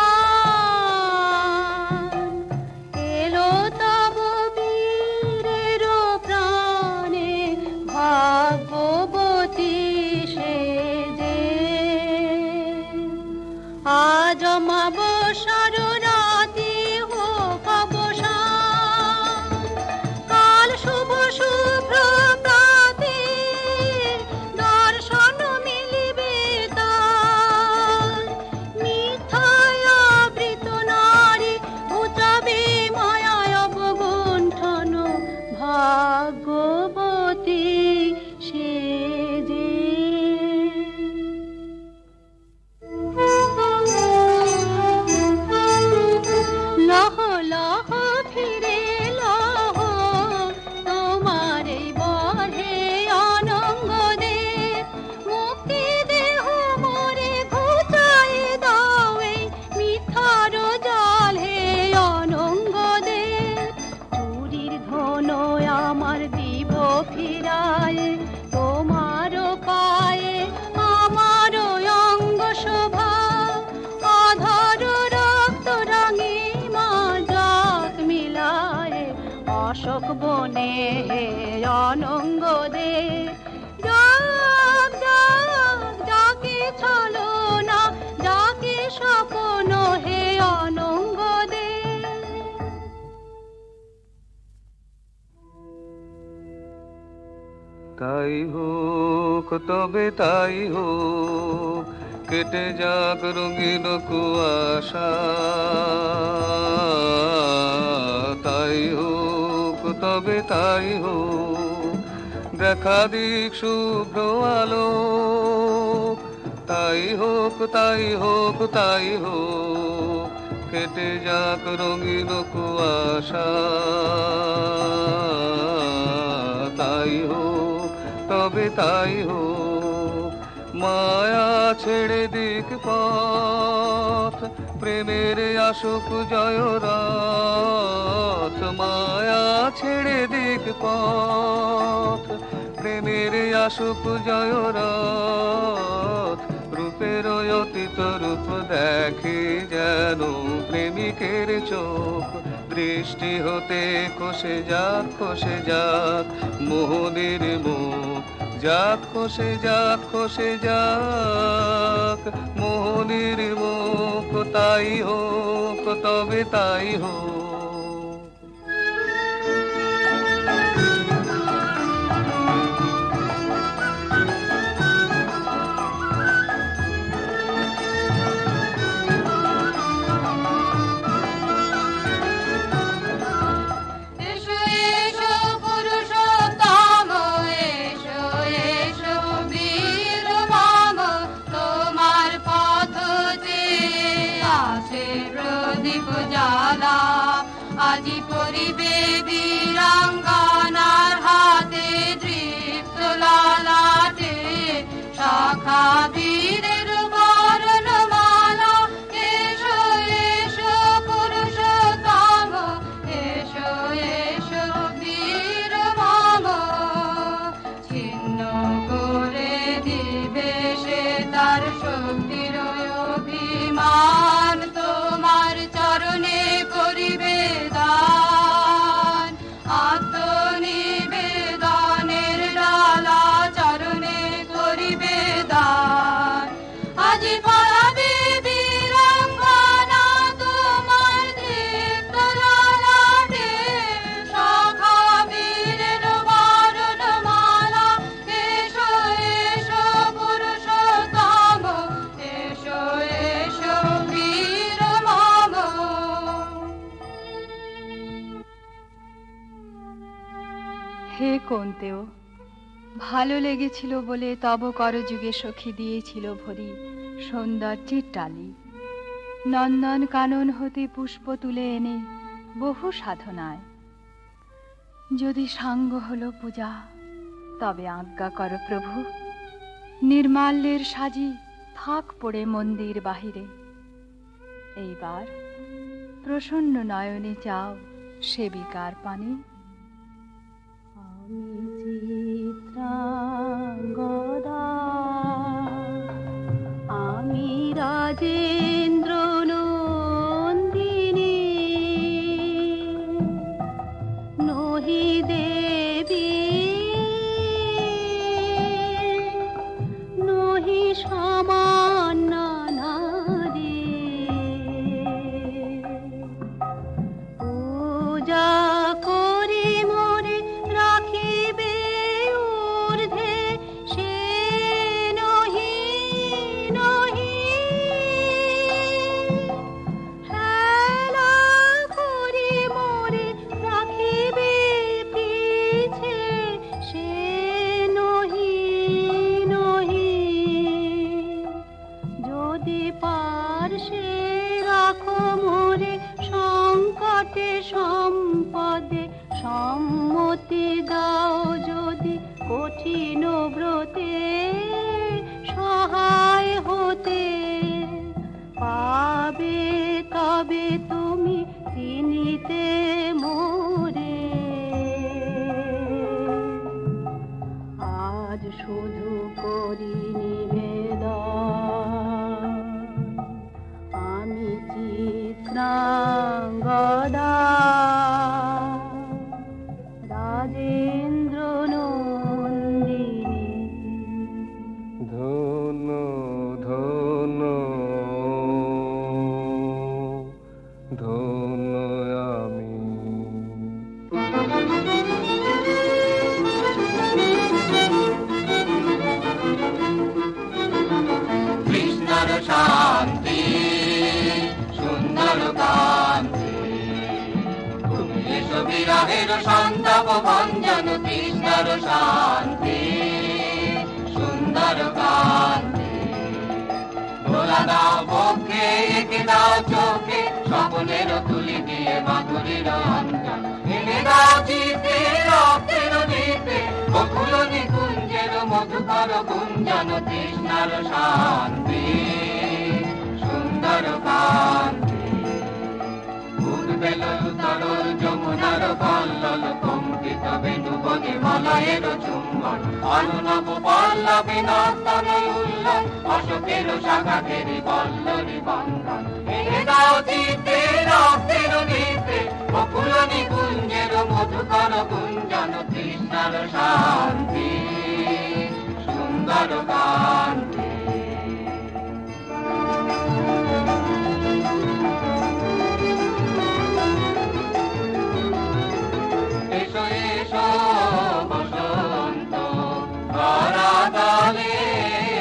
এলো তব বীরের প্রাণে। ভাগ্যবতী সে যে আজ অমাবস্যার রাতে হোক অবসান, কাল শুভ শুভ্র প্রাতে দর্শন মিলিবে তার। মিথ্যায় আবৃত নারী ঘুচাবে মায়ায় অবগুণ্ঠন। ভাগ্যবতী সে যে লহ লহ ফিরে লহ তোমার এই বহে অনঙ্গ দে। মুক্তি দেহ মোরে ঘুচাই দাও এই মিথ্যার জাল হে অনঙ্গ দে। চুরির ধন আমার দিব ফিরায় তোমার পায়ে আমার অঙ্গ শোভা। আধার রক্ত রাঙে মা জাত মিলায় অশোক বনে হে অনঙ্গ দে। যাক যাক যাকে ছলো না যাকে স্বপ্ন হে অনঙ্গ দে। তাই হোক তবে তাই হোক, কেটে যাক রঙিন কুয়াশা। তাই হোক তবে তাই হোক, দেখা দিক শুভ্র আলো। তাই হোক তাই হোক তাই হোক, কেটে যাক রঙিন কুয়াশা। তাই হোক তবে তাই হোক, মায়া ছেড়ে দিক পথ, প্রেমের আসুক জয় রথ। মায়া ছেড়ে দিক পথ, প্রেমের আসুক জয় রথ। রূপের অতীত রূপ দেখে যেন প্রেমিকের চোখ। দৃষ্টি হতে খসে যাক মোহনের মুখ। যাক খসে যাক মোহনের মুখ। তাই হোক তবে তাই হোক। আজি পরিবে বীরাঙ্গনার হাতে দৃপ্ত লালাটে শাখা বীরের বরণমালা। এসো এসো পুরুষোত্তম, এসো এসো বীর মম। ছিন্ন করে দিবে সে তার শক্তির অভিমান, তোমার চরণে করিবে দান। আত্মনিবেদনের ডালা চরণে করিবে দান। হে কোনতেও, ভালো লেগেছিল বলে তব করযুগে সখী দিয়েছিল ভরি সৌন্দর্যের ডালি। নন্দন কানন হতে পুষ্প তুলে এনে বহু সাধনায়, যদি সাঙ্গ হলো পূজা তবে আজ্ঞা কর প্রভু, নির্মাল্যের সাজি থাক পড়ে মন্দির বাহিরে। এইবার প্রসন্ন নয়নে চাও সেবিকার পানে। আমি চিত্রাঙ্গদা, আমি রাজেন্দ্র নন্দিনী, নহি দেবী নহি সামান্য নারী, পূজা করি মোরে রাখিবে ঊর্ধ্বে, সে নহি নহি হেলা করি মোরে রাখিবে পিছে, সে নহি নহি যদি পার্শ্বে রাখো মোরে সংকটে সম্পদে, সম্মতি দাও যদি কঠিন ব্রতে সহায় হতে, পাবে তবে তুমি চিনিতে মোরে। আজ শুধু করি নিবেদন, আমি চিত্রাঙ্গদা, রাজেন্দ্র নন্দিনী। ধন্য ধন্য ধন্য আমি। কৃষ্ণর শান্তি সুন্দর কান্তি, তুমি এসো বিরহের সন্তাপ ভঞ্জন। কৃষ্ণর শান্তি সুন্দর কান্তি, ভোলা দাও বক্ষে এঁকে দাও চোখে, স্বপ্নের তুলি দিয়ে মাধুরীর অঞ্জন। এনে দাও চিতে রক্তের দিতে, বকুল নিকুঞ্জের মধুকর গুঞ্জন। কৃষ্ণর শান্তি সুন্দর কান্তি, উদ্বেল তরল যমুনার কল্লোল, কম্পিত বেণু বনে মলয়ের চুম্বন। অনুনব পল্লবে নর্তন উল্লন, অশোকের শাখা ঘেরি বল্লরি বন্ধন। এনে দাও চিতে রক্তের দিতে, বকুল নিকুঞ্জের মধুকর গুঞ্জন। কৃষ্ণর শান্তি সুন্দর কান্তি। এসো এসো বসন্ত ধরাতলে,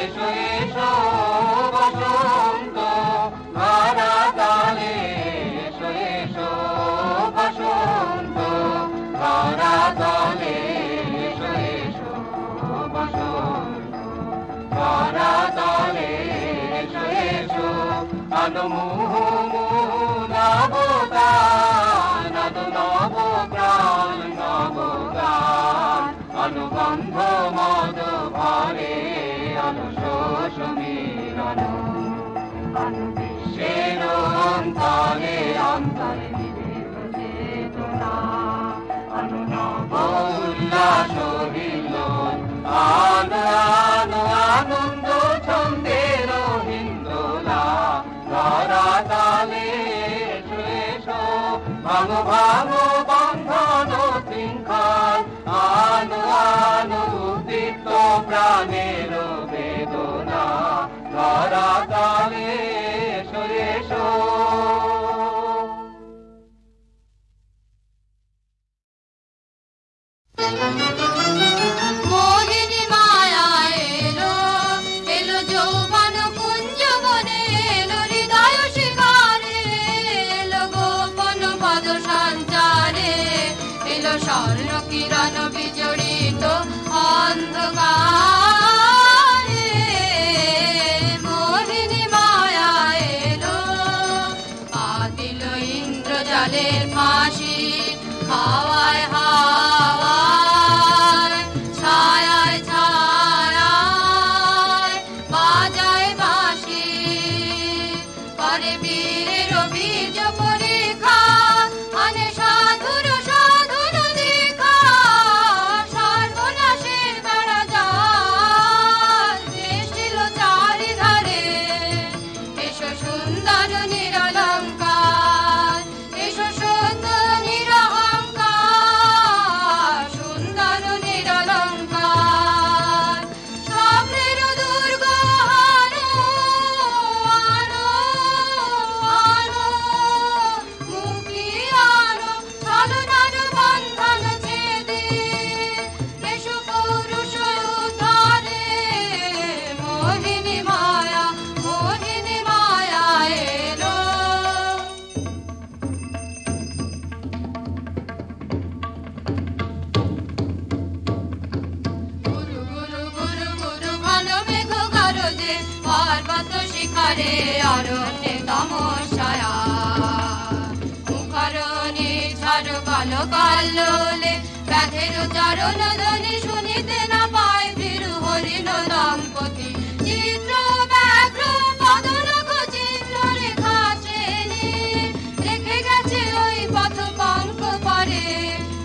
এসো এসো বসন্ত ধরাতলে, এসো এসো বসন্ত ধরাতলে, এসো এসো বসন্ত ধরাতলে, এসো এসো। আলো মুহ মুহ নবগান, আলো নবপ্রাণ নবগান, অনুগন্ধ মদ ভরে অনুশোষ মিলন। অনু বিশ্বের অন্তরে অন্তরে নিবেদ চেতনা, অনু নব উল্লাস হিল্লোল। আনো আনো আনন্দ ছন্দের হিন্দোলা, ধরাতলে এসো এসো। ভাঙো ভাঙো বন্ধন শৃঙ্খল, আনো আনো উদ্দীপ্ত প্রাণের বেদনা। ধরাতলে এসো এসো। মোহিনী মায়া এলো, এলো যৌবন কুঞ্জ বনে, এলো হৃদয় শিখারে, এলো গোপন পদ সঞ্চারে, এলো স্বর্ণ কিরণ বিজড়িত অন্ধকারে মোহিনী মায়া এলো, পা দিল ইন্দ্রজালের ফাঁসি, হাওয়ায় হাওয়ায় ছায়ায় ছায়ায় বাজায় বাঁশি, করে বীরের বীজ পরীক্ষা, আনে সাধুর সাধুর দীক্ষা, সর্বনাশের বেড়া জাল সৃষ্টিল চারিধারে। এসো সুন্দর নিরলঙ্কার, এসো সুন্দর নিরহংকার, সুন্দর নিরলঙ্কার, স্বপ্নের দুর্গ আনো আনো আনো, মুক্তি আনো, ছলনার বন্ধন ছেদে, এসো পুরুষ উদ্ধারে, মোহিনী মায়া এলো। গুরু গুরু গুরু গুরু ঘন মেঘ গরজে, পর্বত শিখরে অরণ্যে তমসায়া, মুখরণে ঝড় কালো কাল্লোলে, ব্যাধের চরণ ধ্বনি শুনিতে না পায় ভীরু হরিণ দম্পতি, চিত্র ব্যাঘ্র পদনখ চিহ্ন রেখা চেনে, রেখে গেছে ওই পথ পঙ্ক পরে,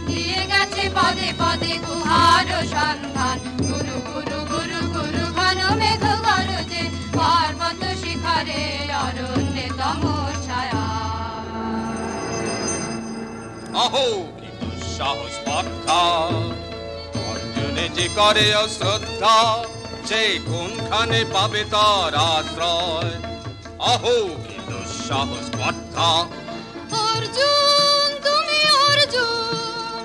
দিয়ে গেছে পদে পদে গুহার সন্ধান। গুরু গুরু গুরু গুরু ঘন মেঘ গরজে, পর্বত শিখরে অরণ্যে তমসায়া। অহো কি দুঃসাহস স্পর্ধা, অর্জুনে যে করে অশ্রদ্ধা, সে কোনখানে পাবে তার আশ্রয়। অহো কি দুঃসাহস স্পর্ধা, অর্জুন তুমি অর্জুন,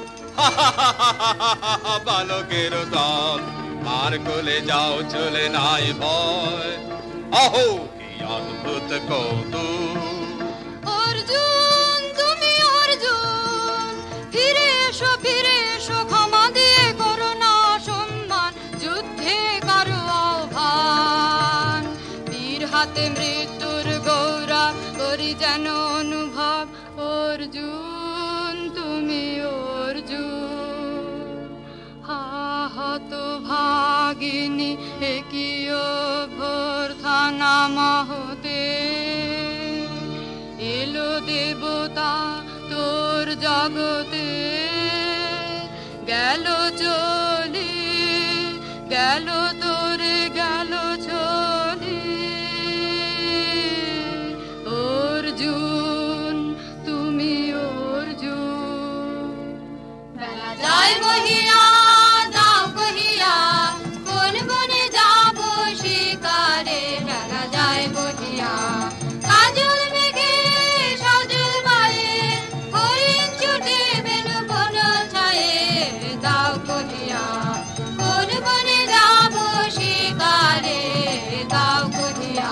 বালকের দল, মার কোলে যাও চলে নাই ভয়। অহো কি অদ্ভুত কৌতুক, অর্জুন তুমি অর্জুন, ফিরে এসো ক্ষমা দিয়ে করো না সম্মান, যুদ্ধে কারো আহ্বান, বীর হাতে মৃত্যুর গৌরব করি যেন অনুভব। অর্জুন তুমি অর্জুন, হাহত ভাগিনী একই অভ্যর্থনা মহতে, এলো দেবতা তোর জগতে, গেল চলি গেল তোরে গেল চলি। অর্জুন তুমি অর্জুন, বেলা যায় বহিয়া দাও কহিয়া, কোন বনে যাব শিকারে, বেলা যায় বহিয়া কাজল মেঘে সজল বায়ে, হরিণ ছুটে বেনু বন ছায়ে, দাও কহিয়া কোন বনে যাব শিকারে, দাও কহিয়া।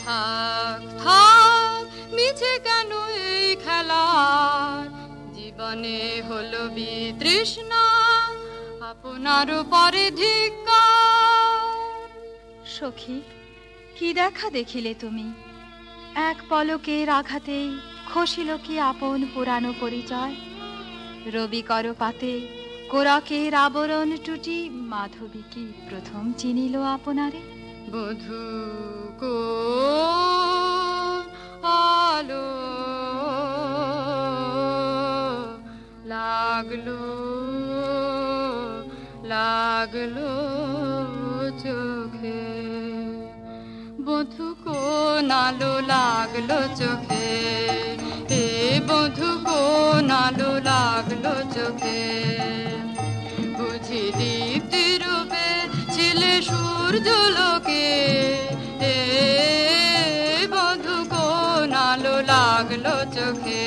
থাক থাক মিছে কেন এই খেলার, জীবনে হলো বিতৃষ্ণা, আপনার পরে ধিক্কার। সখী, কি দেখা দেখিলে তুমি? এক পলকের আঘাতেই খসিল কি আপন পুরানো পরিচয়। রবি কর পাতে কোরাকের আবরণ টুটি, মাধবী কি প্রথম চিনিল আপনারে? বধূ কো আলো লাগলো লাগলো চোখে, বধূ কোন আলো লাগলো চোখে, এ বধূ কোন আলো লাগলো চোখে, বুঝি দীপ্তি রূপে ছিলে সূর্য লোকে, এ বধূ কোন আলো লাগলো চোখে।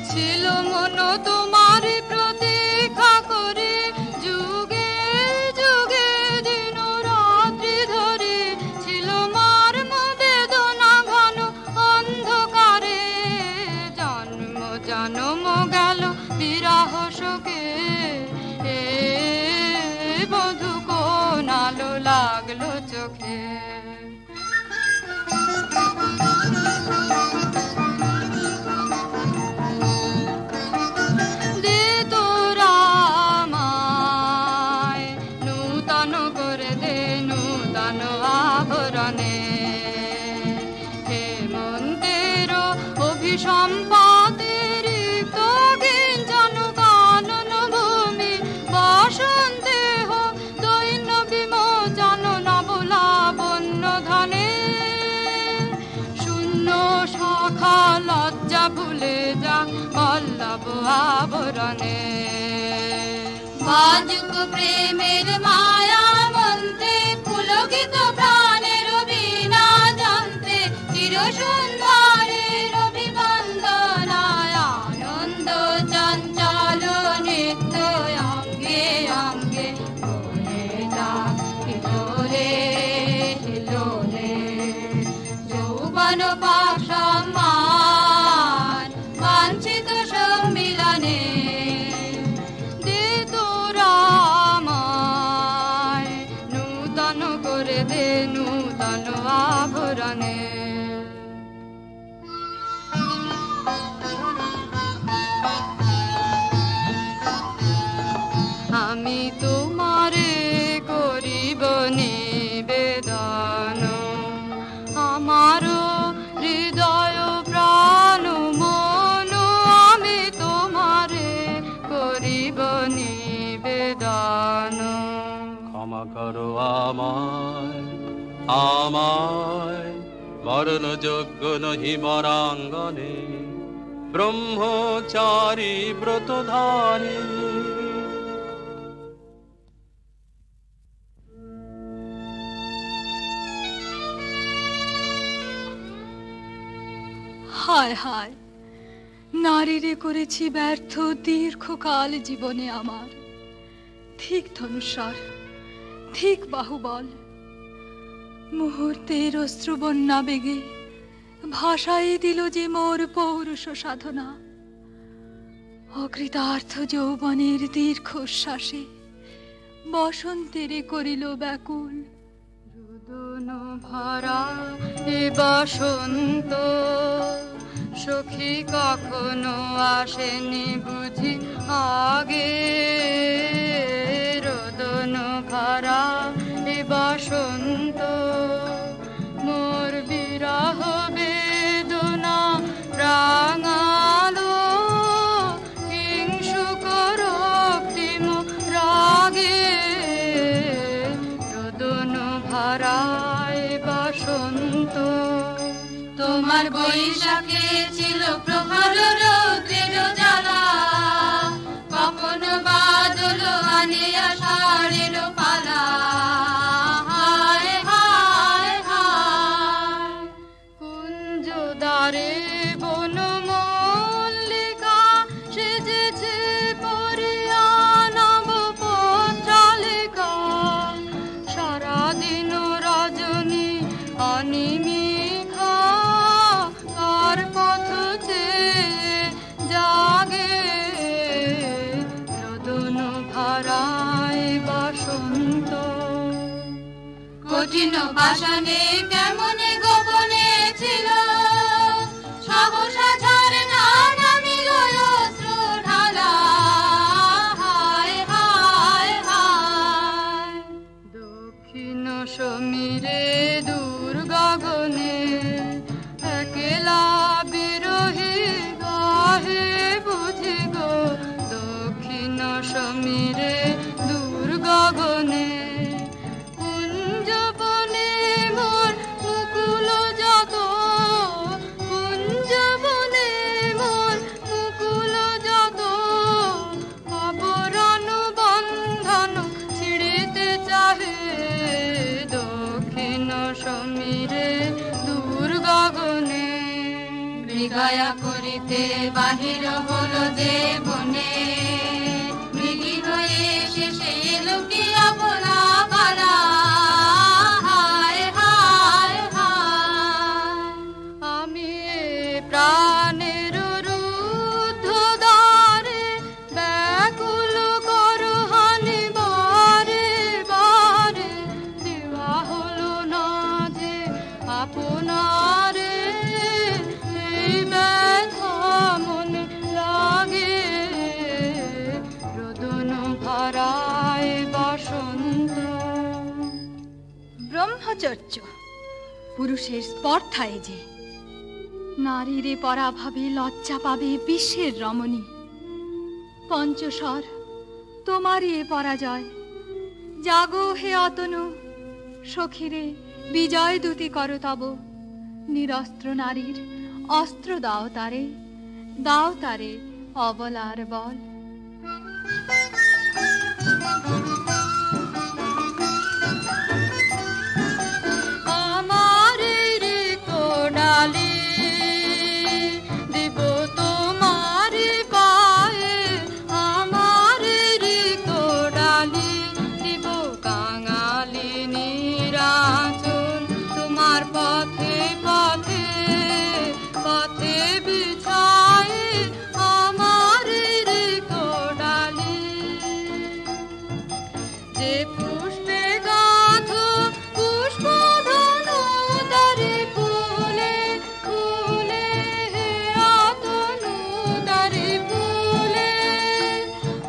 ছিল মন তোমার প্রতীক্ষা করে, যুগে যুগে দিন রাত্রি ধরে, ছিল মার বেদনা ঘন অন্ধকারে, লাগলো চোখে। দে তোরা আমায় নূতন করে দে নূতন আভরণে, হেমন্তের অভিসম্পাদের গিঞ্জন কানন ভূমি, বসন্তে হোক দৈন্য বিমোচন নবলাবণ্য ধনে, শূন্য শাখা লজ্জা ভুলে যা পল্লব আবরণে। বাজুক প্রেমের মায়া মন্ত্রে পুলকিত প্রাণের বীণা যন্ত্রে, চির সুন্দরের অভিবন্দনায় আনন্দ চঞ্চল নিত্য অঙ্গে অঙ্গে বয়ে যাক হিলোলে হিলোলে। যৌবন পাশমান বাঞ্ছিত সম্মিলনে, দে তোরা আমায় নূতন করে দে নূতন আভরণে। আমি তোমারে করিব নিবেদন, আমার হৃদয় প্রাণ মন, আমি তোমারে করিব নিবেদন। ক্ষমা করো আমায় আমায়, বরণযোগ্য নহি বরাঙ্গনে, ব্রহ্মচারী ব্রতধারী। হায় হায়, নারীরে করেছি ব্যর্থ দীর্ঘকাল জীবনে আমার। ঠিক ধনুস্বর, ঠিক বাহুবল, মুহূর্তের অশ্রুবন্যা বেগে ভাষায় দিল যে মোর পৌরুষ সাধনা। অকৃতার্থ যৌবনের দীর্ঘশ্বাসে বসন্তেরে করিল ব্যাকুল। রোদন ভরা এ বসন্ত সখী কখনো আসেনি বুঝি আগে, রোদন ভরা এ বসন্ত মোর বিরহ বেদনা রাঙালো, কিংসুক রক্তিম রাগে, রোদন ভরা এ বসন্ত। তোমার বৈশাখে ছিল প্রখর রৌদ্রের জ্বালা, কখনো বাদল আনে আষাঢ়ের পালা। হায় হায় হায়, কুঞ্জ দ্বারে বন মল্লিকা সেজেছে পরিয়া নব পত্রালিকা, সারাদিন রজনী অনিমিখা কার পথ চেয়ে জাগে, রোদন ভরায় বসন্ত। কঠিন পাষাণে কেমনে গোপনে ছিল সহসা ঝরনা নামিল অশ্রু ঢালা। হায় হায় হায়, দক্ষিণ সমীরে দূর গগনে একলা বিরহী গাহে বুঝি গো, দক্ষিণ সমীরে দূর গগনে কুঞ্জবনে মোর মুকুল যত, কুঞ্জবনে মোর মুকুল যত, আবরণ বন্ধন ছিড়িতে চাহে, দক্ষিণ সমীরে দূর গগনে। মৃগয়া করিতে বাহির হলো যে বনে, মৃগী হয়ে শেষে এলো কি আপনা পালা। হায় হায় হায়, আমি প্রাণের রুদ্ধ দ্বারে ব্যাকুল করহানি বারে বারে, আপনারে এই ব্যথা মনে লাগে, রোদন ভরায় বসন্ত। ব্রহ্মচর্য পুরুষের স্পর্ধায় যে, নারীরে পরাভাবে লজ্জা পাবে বিশ্বের রমণী। পঞ্চস্বর তোমারই এ পরাজয়, জাগো হে অতনু, সখীরে বিজয় দূতি করো তব। নিরস্ত্র নারীর অস্ত্র দাও তারে অবলার বল। আমার রিক্ত ডালি দেব তোমার পায়ে, আমার রিক্ত ডালি দেব কাঙালি নিরাচল। তোমার পথে পথে পথে বিছায় আমার রিক্ত ডালি। যে পুষ্পে গাঁথো পুষ্প ধনু দারে ফুলে ফুলে, হে অতনু দারে ফুলে,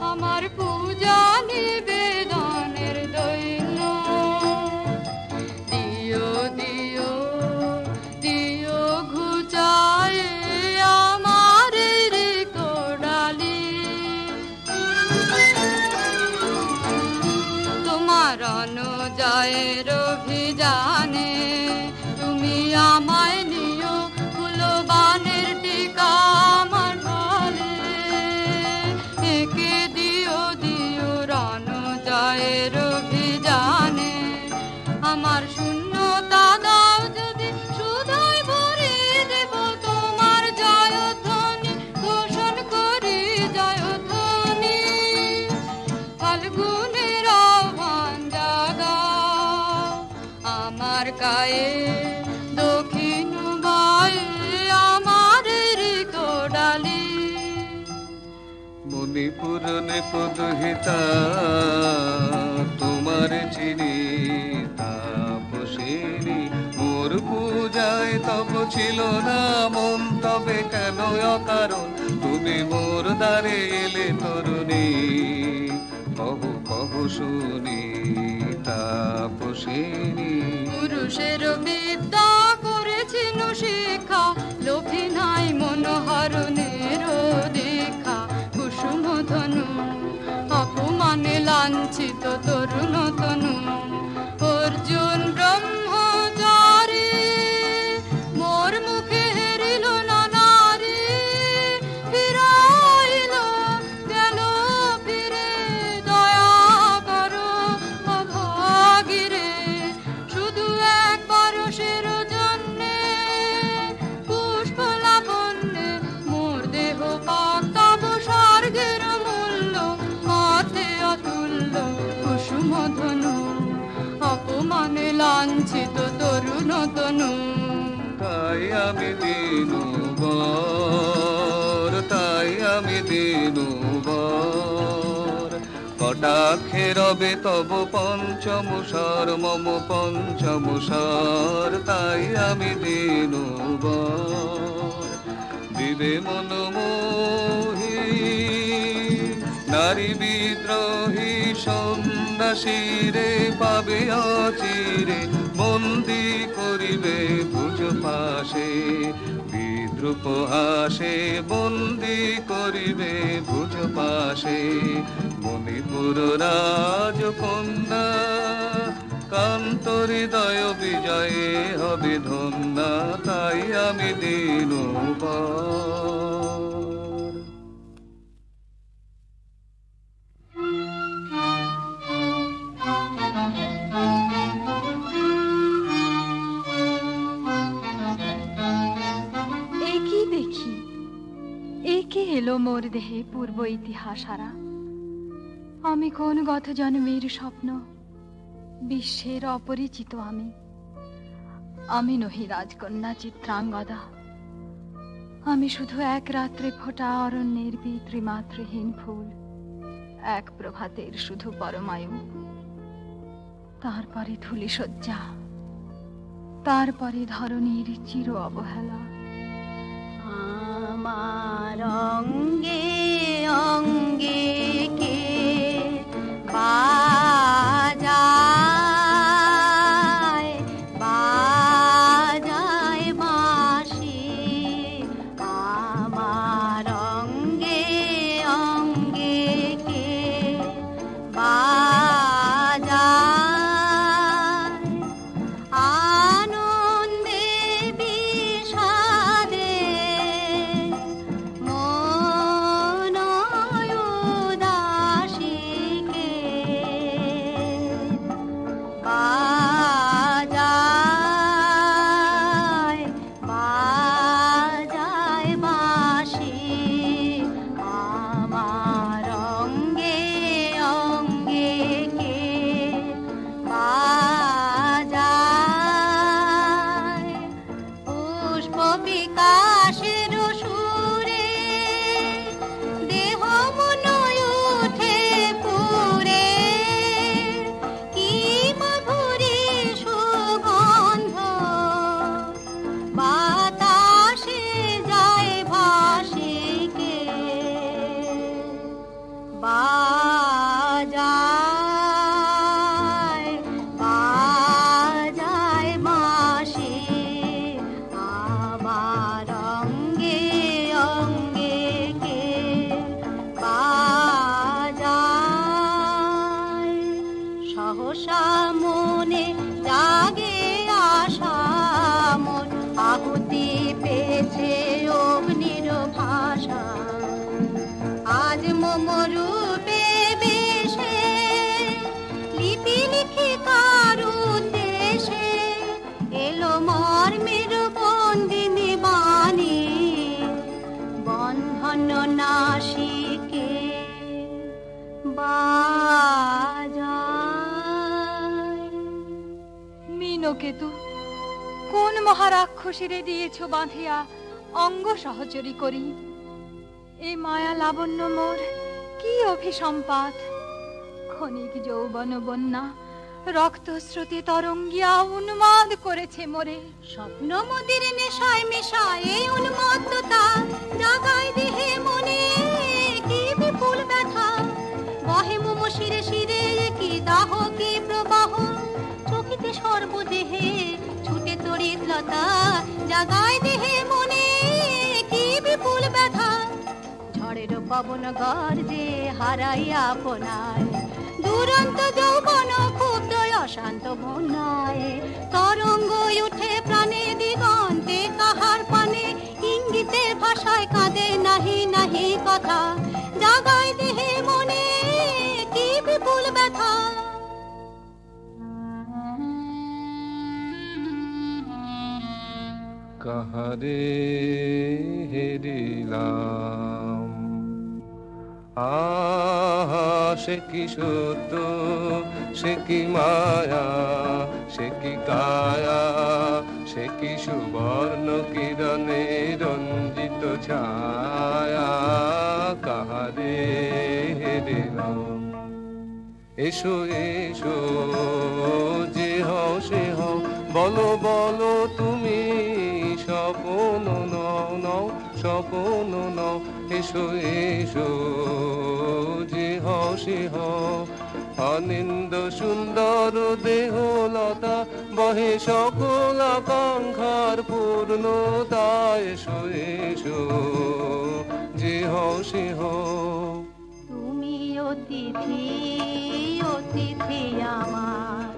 আমার পূজা নিবেদনের দৈন্য। দিও দিও দিও ঘুচায় আমার রিক্ত ডালি। তোমার অনুজয়ের অভিযানে তুমি আমায় নিও, ফুলবানের টিকা আমার ঢলে। একে দিও দিও রণজয়ের অভিযানে, আমার শূন্যতা দাও যদি শুধুই ভরিয়ে দেব তোমার জয়ধ্বনি, ঘোষণ করি জয়ধ্বনি। ফাল্গুনের আহ্বান জাগাও আমার গায়ে, দক্ষিণ বায়ে আমার রিক্ত ডালি। মণিপুর নিপদহিতা তোমার চিনি তাপসিনী, মোর পূজায় তব ছিল না মন, তবে কেন অকারণ তুমি মোর দ্বারে এলে তরুণী। কহু কহু শুনি তাপসিনী। পুরুষের বিদ্যা করেছিল শিক্ষা, লোভে নাই মনোহরণের দীক্ষা। কুসুম ধনু অপমানে লাঞ্ছিত তরুণ তনু, অর্জুন ব্রহ্মচারী মোর মুখে হেরিল না নারী। ফিরাইল গেল ফিরে দয়া করো অভাগীরে, শুধু একবার সের জন্যে পুষ্প লাবণ্যে মোর দেহ পাকাব স্বর্গের মূল্য, অর্থে অতুল্য কুসুম ধনু অপমানে লাঞ্ছিত তরুণ তনু। তাই আমি দিনু বর, তাই আমি দিনু বর, কটাক্ষে রবে তব পঞ্চম স্বর মম পঞ্চম স্বর। তাই আমি দিনু বর, দিবে মন মোহি নারী বিদ্রোহী সন্ন্যাসীরে পাবে অচিরে, বন্দি করিবে ভুজ পাশে বিদ্রুপ হাসে, বন্দি করিবে ভুজ পাশে। মণিপুর রাজকন্যা কান্ত হৃদয় বিজয়ে হবে ধন্যা, তাই আমি দিনু বর। একই দেখি, একে এলো মোর দেহে পূর্ব ইতিহাস হারা। আমি কোন গত জন্মের স্বপ্ন, বিশ্বের অপরিচিত আমি নহি রাজকন্যা চিত্রাঙ্গদা। আমি শুধু এক রাত্রে ফোটা অরণ্যের পিতৃমাতৃহীন ফুল, এক প্রভাতের শুধু পরমায়ু, তারপরে ধূলিসজ্জা, তারপরে ধরনীর চির অবহেলা। আমার অঙ্গে অঙ্গে কে বাজায় বাজায় বাঁশি, আমার অঙ্গে অঙ্গে কে বাজায় আনন্দে বিষাদে মন উদাসীকে বাজায় বাজায় বাঁশি, আমার অঙ্গে অঙ্গে কে বাজায় পুষ্প বিকাশের সুরে দেহ মন উঠে পুরে, কি মাধুরী সুগন্ধ বাতাসে যায় ভাসিকে বাজায় বাজায় বাঁশি, আমার অঙ্গে অঙ্গে কে বাজায় সহসা মনে জাগে আশা মন আহুতি পেয়েছে অগ্নির ভাষা, আজ মম রূপে বেশে লিপি লিখি কার উদ্দেশে এলো মর্মের বন্দিনী বাণী বন্ধন নাশিকে বাজায়। মীনকেতু, কোন মহারাক্ষসীরে দিয়েছ বাঁধিয়া অঙ্গ সহচরী করি? এ মায়া লাবণ্য মোর কি অভিসম্পাত, ক্ষণিক যৌবন বন্যা রক্ত স্রোতে তরঙ্গিয়া উন্মাদ করেছে মোরে। স্বপ্ন মোদের নেশায় মেশায় এই উন্মত্ততা জাগায় দেহে মনে কি বিপুল ব্যথা, বহে মম শিরে শিরে কি দাহ কি প্রবাহ, চোখিতে সর্বদেহে ছুটে তড়িৎ লতা জাগায় দেহে মনে কি বিপুল ব্যথা, ঝড়ের পবন গর্জে হারাই আপনায় দুরন্ত যৌবন ক্ষুব্ধ অশান্ত বন্যায়, তরঙ্গ উঠে প্রাণে দিগন্তে কাহার পানে ইঙ্গিতের ভাষায় কাঁদে নাহি নাহি কথা, জাগায় দেহে মনে কি বিপুল ব্যথা। কাহারে হেরিলাম আহা সে কি সত্য সে কি মায়া সে কি কায়া সে কি সুবর্ণ কিরণে রঞ্জিত ছায়া, কাহারে হেরিলাম এসো এসো যে হও সে হও বলো বলো তুমি স্বপন নও নও স্বপন নও, এসো এসো যে হও সে হও অনিন্দ সুন্দর দেহলতা বহে সকল আকাঙ্ক্ষার পূর্ণতা, এসো এসো যে হও সে হও। তুমি অতিথি অতিথি আমার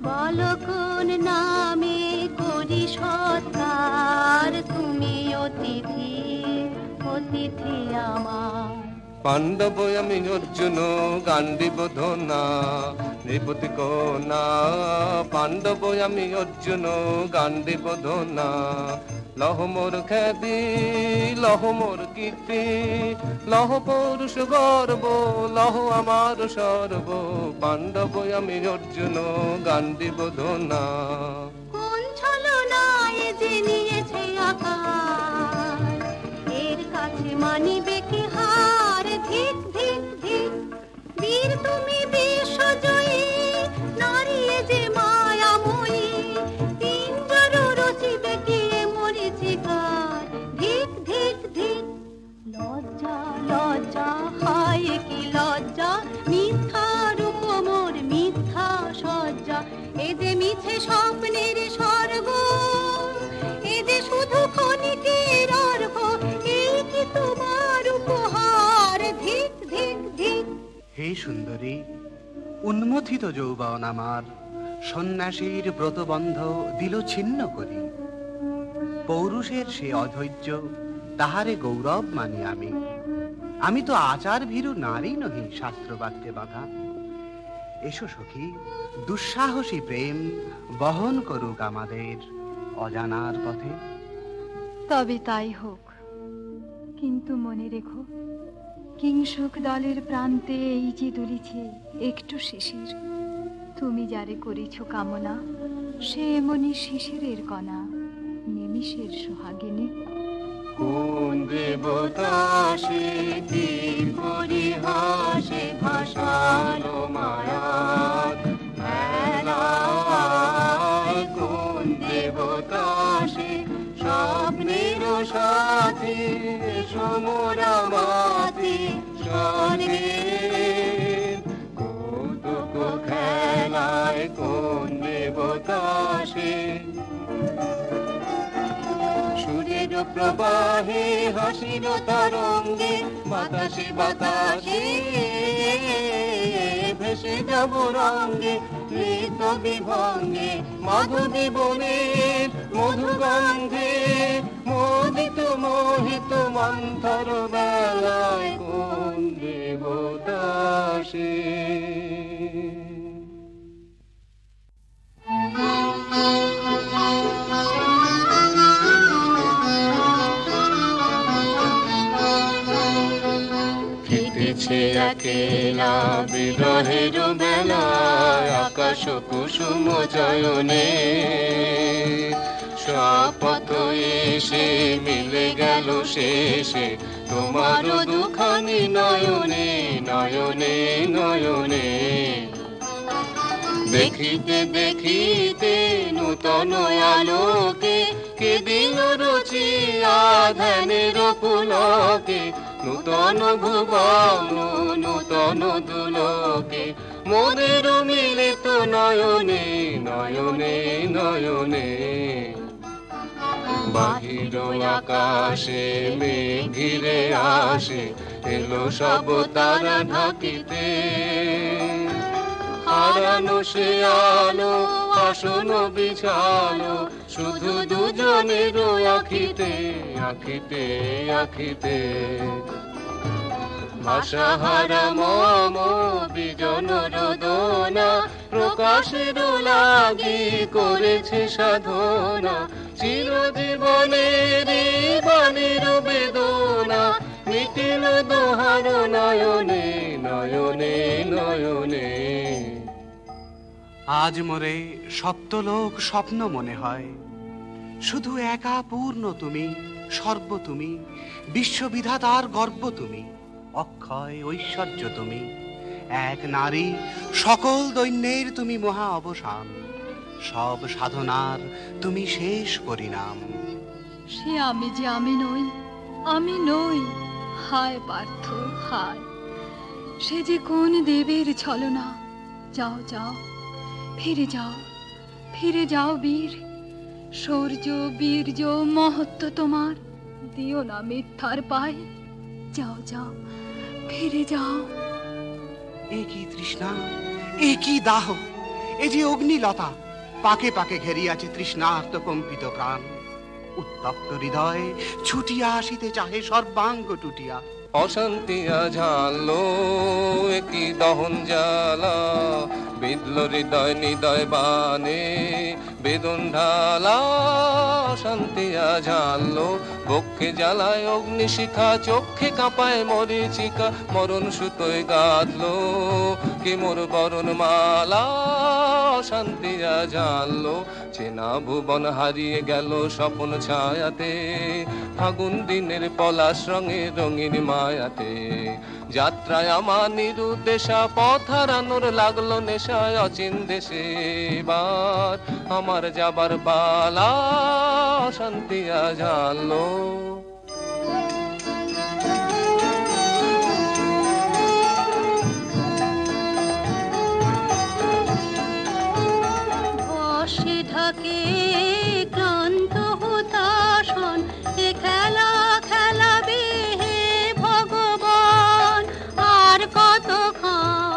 বলো কোন নামে করি সৎকার, তুমি অতিথি অতিথি আমার। পাণ্ডব আমি অর্জুন গান্ডীব ধনা নৃপতি কন্যা, পাণ্ডব আমি অর্জুন গান্ডীব ধনা, লহ মোর খ্যাতি লহ মোর কীর্তি লহ পৌরুষ গর্ব লহ আমার সর্ব, পাণ্ডব আমি অর্জুন গান্ডীব ধনা। কোন ছলনায় যে নিয়েছে আকার এর কাছে মানিবে কি হার, ধিক ধিক ধিক বীর তুমি বিশ্বজয়ী নারী যে মায়াময়ী, পিঞ্জর সুন্দরী, উন্মথিত যৌবন আমার সন্ন্যাসীর ব্রতবন্ধ দিল ছিন্ন করি। পৌরুষের সে অধৈর্য, তাহারে গৌরব মানি আমি। আমি তো আচার ভীরু নারী নহি, শাস্ত্রবাক্যে বাঁধা। এসো সখী, দুঃসাহসী প্রেম বহন করুক আমাদের অজানার পথে। তবে তাই হোক, কিন্তু মনে রেখো, কিংসুক দলের প্রান্তে এই যে দুলিছে একটু শিশির, তুমি যারে করেছ কামনা, সে এমনি শিশিরের কণা, নিমিষের সোহাগিনী। কোন দেবতা সে তীর পরিহাসে ভাসালো মায়ার মেলায়? কোন দেবতা সে স্বপ্নের সাথী সমরা মাথি স্বর্গে কৌতুক খেলায়? কোন দেবতা সে সুরের প্রবাহে হাসির তরঙ্গে বাতাসে বাতাসে ভেসে যাব রঙ্গে নৃত্য বিভঙ্গে মাধবী বনের মধুগন্ধে মোদিত মোহিত মন্থর বেলায়? কোন দেবতা সে? ফিটেছে একেলা বিরহের বেলায় আকাশ কুসুম চয়নে, শপথ এসে মিলে গেল শেষে তোমার দুখানি নয়নে নয়নে নয়নে। দেখিতে দেখিতে নূতন আলোকে কে দিল রুচি ধ্যানের পুলকে, নূতন ভুবন নূতন দুলোকে মোদের মিলিত নয়নে নয়নে নয়নে। বাহির আকাশে মেঘ ঘিরে আসে এলো সব তারা ঢাকিতে, হারানো সে আলো আসন বিছালো শুধু দুজনের আখিতে আখিতে আখিতে। ভাষাহারা মম বিজন রোদনা প্রকাশের লাগি করেছে সাধনা, চিরজীবনের বাণীর বেদনা মিটিল দোহার নয়নে নয়নে নয়নে। আজ মোরে সপ্তলোক স্বপ্ন মনে হয়, শুধু একা পূর্ণ তুমি, সর্ব তুমি, বিশ্ববিধাতার গর্ব তুমি, অক্ষয় ঐশ্বর্য তুমি, এক নারী সকল দৈন্যের তুমি মহা অবসান, সব সাধনার তুমি শেষ পরিণাম। সে আমি যে আমি নই, আমি নই, হায় পার্থ হায়, সে যে কোন দেবের ছলনা। যাও যাও, ফিরে যাও, ফিরে যাও বীর, শৌর্য বীর্য মহত্ব তোমার দিও না মিথ্যার পায়। যাও যাও, ফিরে যাও। এ কি তৃষ্ণা, এ কি দাহ, এ যে অগ্নিলতা, পাকে পাকে ঘেরিয়াছে তৃষ্ণার্ত কম্পিত প্রাণ। উত্তপ্ত হৃদয় ছুটিয়া আসিতে চাহে সর্বাঙ্গ টুটিয়া। অশান্তিয়া ঝালো একই দহন জ্বালা, বিদল হৃদয় নিদয় বানে বেদন ঢালা। অশান্তিয়া ঝালো বক্ষে জ্বালায় অগ্নিশিখা, চোখে কাঁপায় মরিচিকা, মরণ সুতোয় গাঁথলো কি মোর বরণ মালা। অশান্তিয়া ঝালো চেনা ভুবন হারিয়ে গেল স্বপন ছায়াতে, ফাগুন দিনের পলাশ রঙে রঙিন মায়াতে। যাত্রায় আমার নিরুদ্দেশা পথ হারানোর লাগলো নেশায় অচিন দেশে, এবার আমার যাবার পালা। অশান্তিয়া ঝালো বসে ঢাকে ক্লান্ত হতাশন, এ খেলা খেলাবে হে ভগবান, আর কতক্ষণ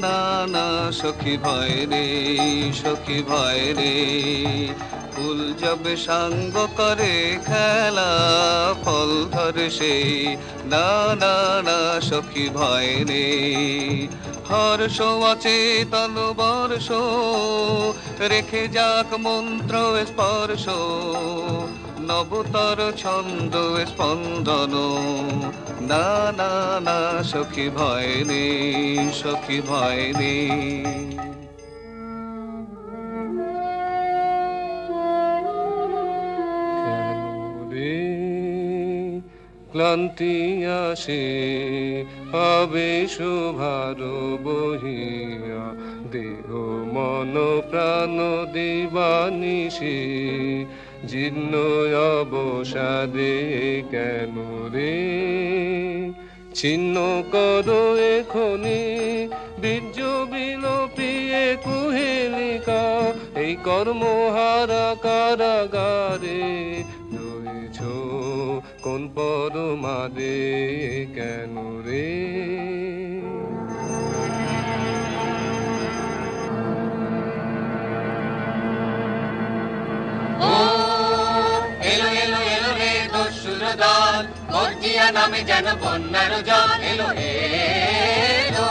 না না সখী ভয় রে, সখী ভয় রে, ফুল যবে সাঙ্গ করে খেলা ফল ধরে সেই, না না না সখী ভয় রে। হর্ষ অচেতন বর্ষ রেখে যাক মন্ত্র স্পর্শ, নবতর ছন্দ স্পন্দন, না না না সখী ভয় নেই, সখী ভয় নেই। ক্লান্তি আসে আবেশ ভার বহিয়া, দেহ মন প্রাণ দিবানিশি, জীর্ণ অবসাদে কেন রে। ছিন্ন করো এখনি বীর্য বিলোপিয়ে কুহেলিকা, এই কর্মহারা কারাগারে রয়েছ কোন পরমাদে কেন রে। এলো এলো এলো রে দস্যুর দল, গর্জিয়া নামে যেন বন্যার জল। এলো এলো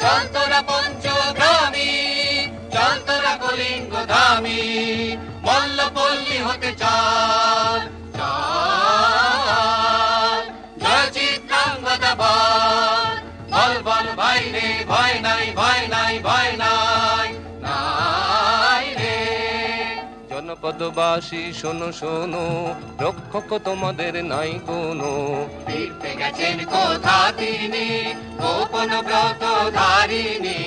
চল তোরা পঞ্চগ্রামী, চল তোরা কলিঙ্গ ধামী, মল্লপল্লী হতে চল চল। জয় চিত্রাঙ্গদা বল, বল বল ভাই রে, ভয় নাই ভয় নাই ভয় নাই নাই রে। জনপদবাসী শোনো শোনো, রক্ষক তোমাদের নাই কোনো। ফিরতে গেছেন কোথা তিনি, গোপন ব্রত ধারিণী,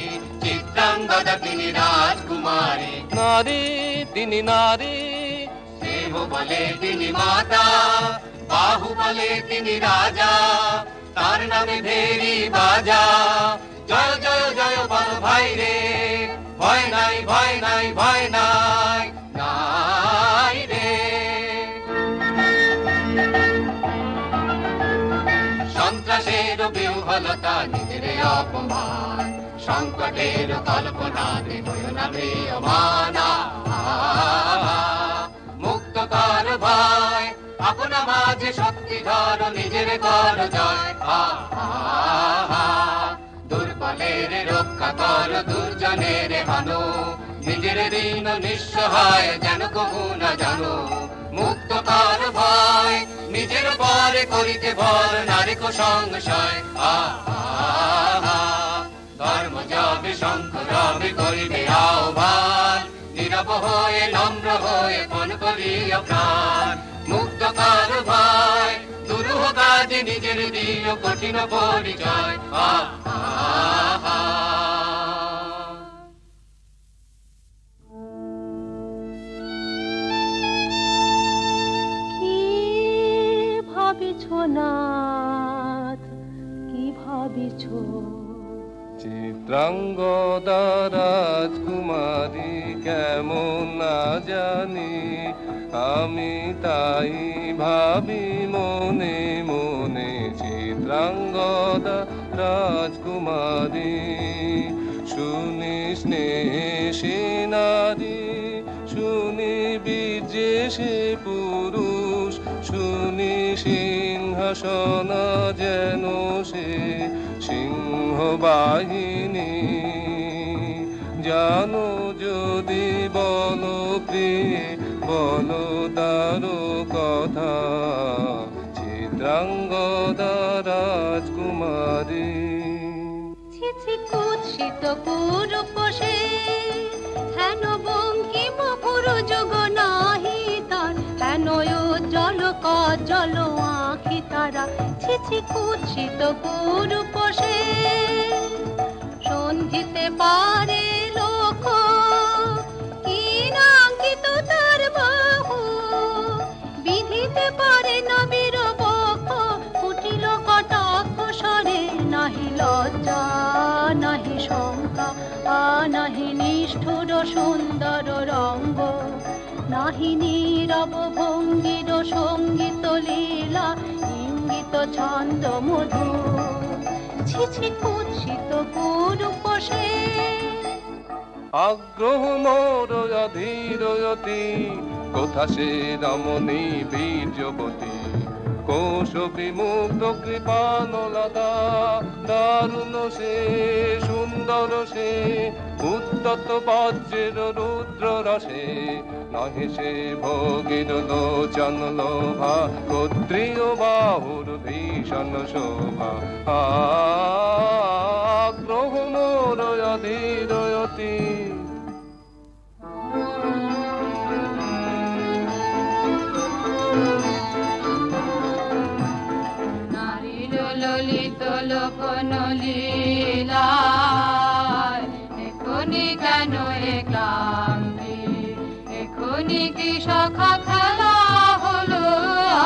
চিত্রাঙ্গদা তিনি রাজকুমারী। নারী তিনি নারী, স্নেহ বলে তিনি মাতা, বাহু বলে তিনি রাজা, তার নামে ভেরি বাজা। জয় জয় জয় বল ভাই রে, ভয় নাই ভয় নাই ভয় নাই নাই রে। সন্ত্রাসের বিহ্বলতা নিজের অপমান, সংকটের কল্পনা দেবয় না প্রিয়মানা। মুক্ত কর ভয়, আপনা মাঝে শক্তি ধর, নিজের কর জয়। দুর্বলের রক্ষা কর, দুর্জনের হানো, নিজের ঋণ নিঃসহায় যেন কবু না জানো। মুক্ত কর ভয়, নিজের পরে করিতে ভর, নারী সংশয়। ধর্ম যাবে শঙ্খ রবে করিবে আহ্বান, নীরব হয়ে নম্র হয়ে পণ করিয়া প্রাণ। মুক্ত কর ভয়, দুরূহ কাজে নিজের দিও কঠিন পরিচয়। কি ভাবিছ নাথ, কি ভাবিছ? চিত্রাঙ্গদা রাজকুমারী কেমন না জানি, আমি তাই ভাবি মনে মনে। চিত্রাঙ্গদা রাজকুমারী, শুনি স্নেহে নারী, শুনি বীর্যে সে পুরুষ, শুনি সিংহাসন যেন সে সিংহ বাহিনী। জানো যদি বলো প্রিয়ে, বলো তারো কথা, চিত্রাঙ্গদা রাজকুমারী। ছি কুৎসিত কুরূপ সে, হেন বঙ্কিম পুরু যুগ নাহি তার, হেন উজ্জ্বল কজ্জ্বল আঁখি তারা। ছি কুৎসিত কুরূপ সে, সন্ধিতে পারে লোক, কি নাঙ্কিত তার বাহু, বিধিতে পারে না বীর বক্ষ। কুটিল কটাক্ষ স্বরে, নাহি লজ্জা নাহি শঙ্কা, নাহি নিষ্ঠুর সুন্দর রঙ্গ, নাহি নীরব ভঙ্গির সঙ্গীত লীলা, ইঙ্গিত ছন্দ মধু। ছি কুৎসিত বিকশিত পুরুষে আগ্রহ মোর অধীরয়তি কোথা সে রমণী বীর্যবতী কোশ বিমুগ্ধ কৃপানলতা দারুণ সে সুন্দর সে উত্তত বজ্রের রুদ্র রসে নহে সে ভোগের লোচন লোভা ক্ষত্রিয় বাহুর ভীষণ শোভা আগ্রহ মোর অধীরয়তি ললিত লোকন লীলায় এখনি কেন এ ক্লান্তি এখনি কি সখা খেলা হলো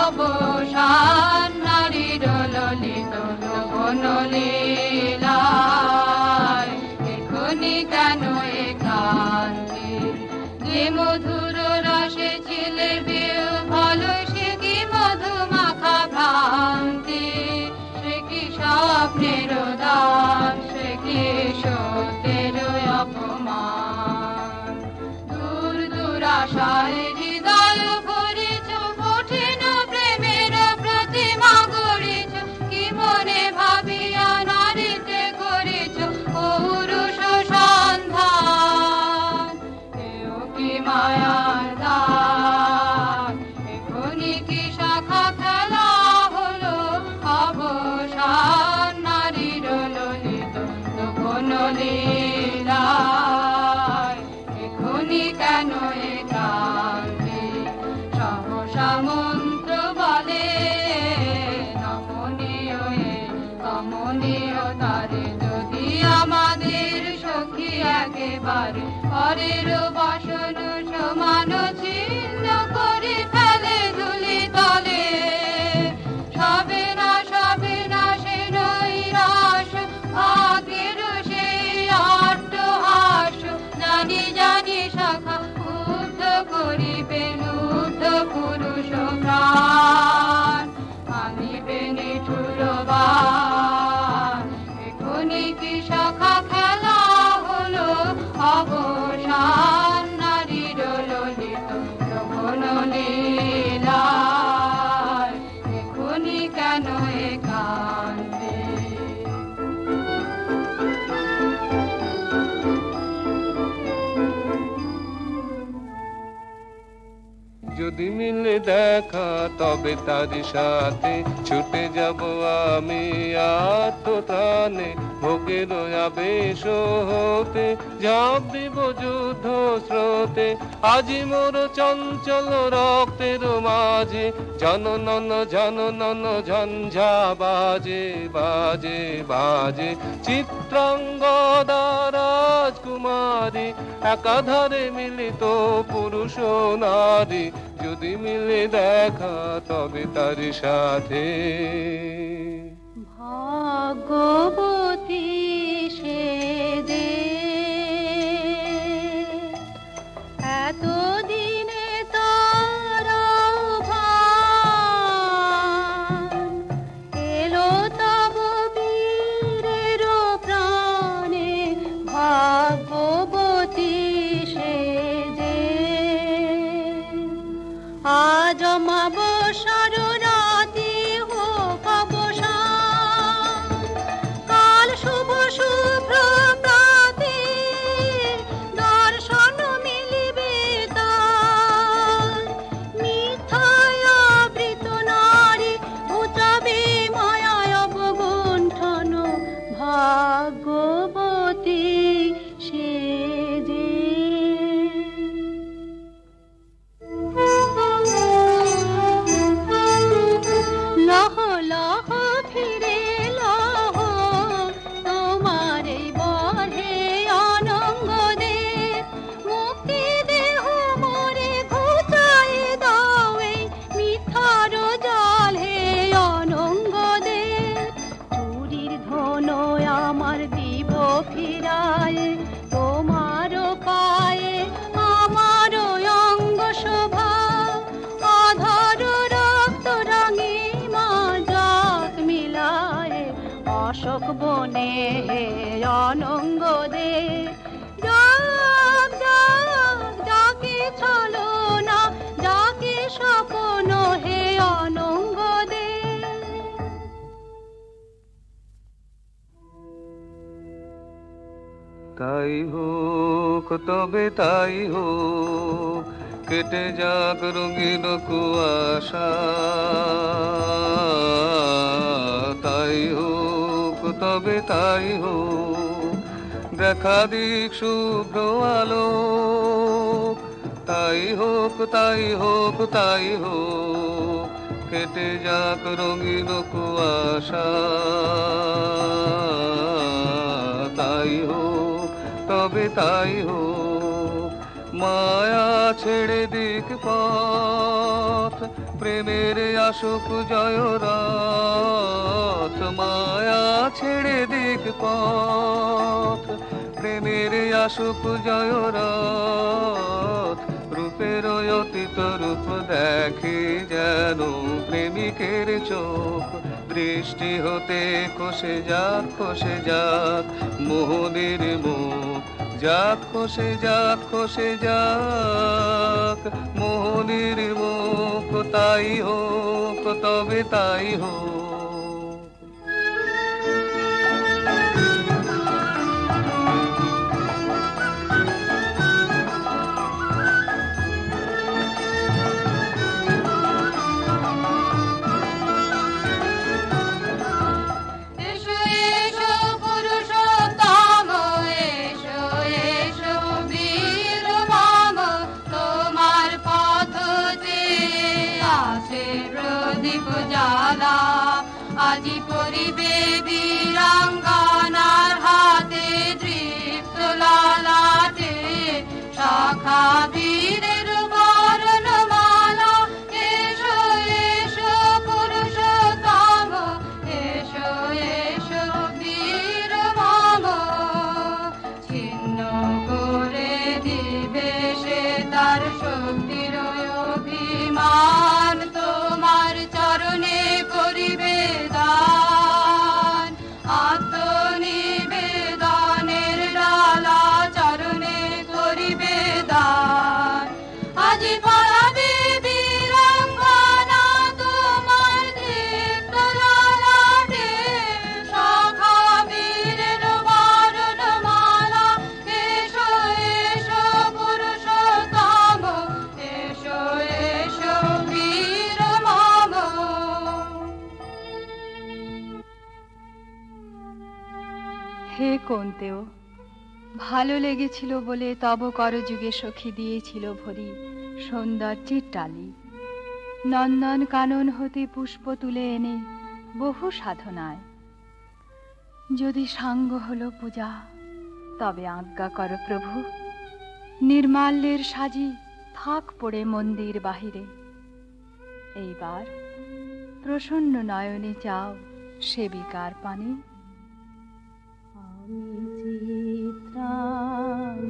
অবসান নারীর ললিত লোকন লীলায় এখনি কেন এ ক্লান্তি যে মধুর রসে ছিলে ভালো সে কি মধু মাখা ভ্রান্তি স্বপ্নের দান সে কি সত্যের অপমান দূর দুরাশায় হৃদয় ভরেছ কঠিন প্রেমের প্রতিমা গড়েছ কি মনে ভাবিয়া নারীতে করেছ পৌরুষ সন্ধান এও কি মায়ার দান এখনি কি শাখা খেলা হলো অবসান নারীর ললিত লোকন লীলায় এখনি কেন এ ক্লান্তি সহসা মন্ত্র বলে নমনীয় কমনীয় তারে যদি আমাদের সখী একেবারে পরের বাসন সমান ছিন্ন করে ফেলে ধুলি তলে সবে না সে নৈরাশ ভাগ্যের সেই অট্টহাস জানি জানি শাখা উদ্ধ করিবে লুব্ধ পুরুষ প্রাণ আনিবে নিঠুরবান এখনি কি শাখা খেলা হলো অবসান নারীর ললিত লোকন লীলায় এখনি কেন এ কান্দে যদি মিলে দেখা তবে তার সাথে ছুটে যাব আমি আত্মত্রাণে ভোগের আবেশ হতে ঝাঁপ দিব যুদ্ধ স্রোতে আজি মোর চঞ্চল রক্তের মাঝে জননন ঝঞ্ঝা বাজে বাজে বাজে চিত্রাঙ্গদা রাজকুমারী একাধারে মিলিত পুরুষ নারী যদি মিলে দেখা তবে তার সাথে ভাগ্যবতী সে দে এতদিনে তারা ভান এলো তব বীরের প্রাণে ভাগ্যবতী সে দে আজ অমাবস্যার রাতে হোক অবসান অশোক বনে হে অনঙ্গ দে যাক যাক যাকে ছলো না যাকে স্বপ্ন হে অনঙ্গ দে। তাই হোক তবে তাই হোক কেটে যাক রঙিন কুয়াশা, তাই হোক তবে তাই হোক দেখা দিক শুভ্র আলো, তাই হোক তাই হোক তাই হোক কেটে যাক রঙিন কুয়াশা, তাই হোক তবে তাই হোক মায়া ছেড়ে দিক পথ প্রেমের আসুক জয়রথ, মায়া ছেড়ে দিক পথ প্রেমের আসুক জয়রথ, রূপের অতীত রূপ দেখে যেন প্রেমিকের চোখ, দৃষ্টি হতে খসে যাক মোহনের মুখ, যাক খসে যাক মোহনের মুখ, তাই হোক তবে তাই হোক। আজি করিবে বীরাঙ্গনার হাতে দৃপ্ত লালাটে শাখা বীরের বরণমালা, এসো এসো পুরুষোত্তম এসো এসো বীর মম, ছিন্ন করে দিবে সে তার শক্তির অভিমান, তোমার চরণে করিবে দান, আত্মনিবেদনের ডালা চরণে করিবে দান, আজি পড়াবে বীরাঙ্গনা তোমার দীপ্ত লালাটে শাখা বীরের বরণমালা, এসো এসো পুরুষোত্তম এসো এসো বীর মম। হে কোন্তেও, ভালো লেগেছিল বলে তব করযুগে সখী দিয়েছিল ভরি সৌন্দর্যের টালি, নন্দন কানন হতে পুষ্প তুলে এনে বহু সাধনায়, যদি সাঙ্গ হলো পূজা তবে আজ্ঞা কর প্রভু, নির্মাল্যের সাজি থাক পড়ে মন্দির বাহিরে, এইবার প্রসন্ন নয়নে চাও সেবিকার পানে। চিত্রাঙ্গদা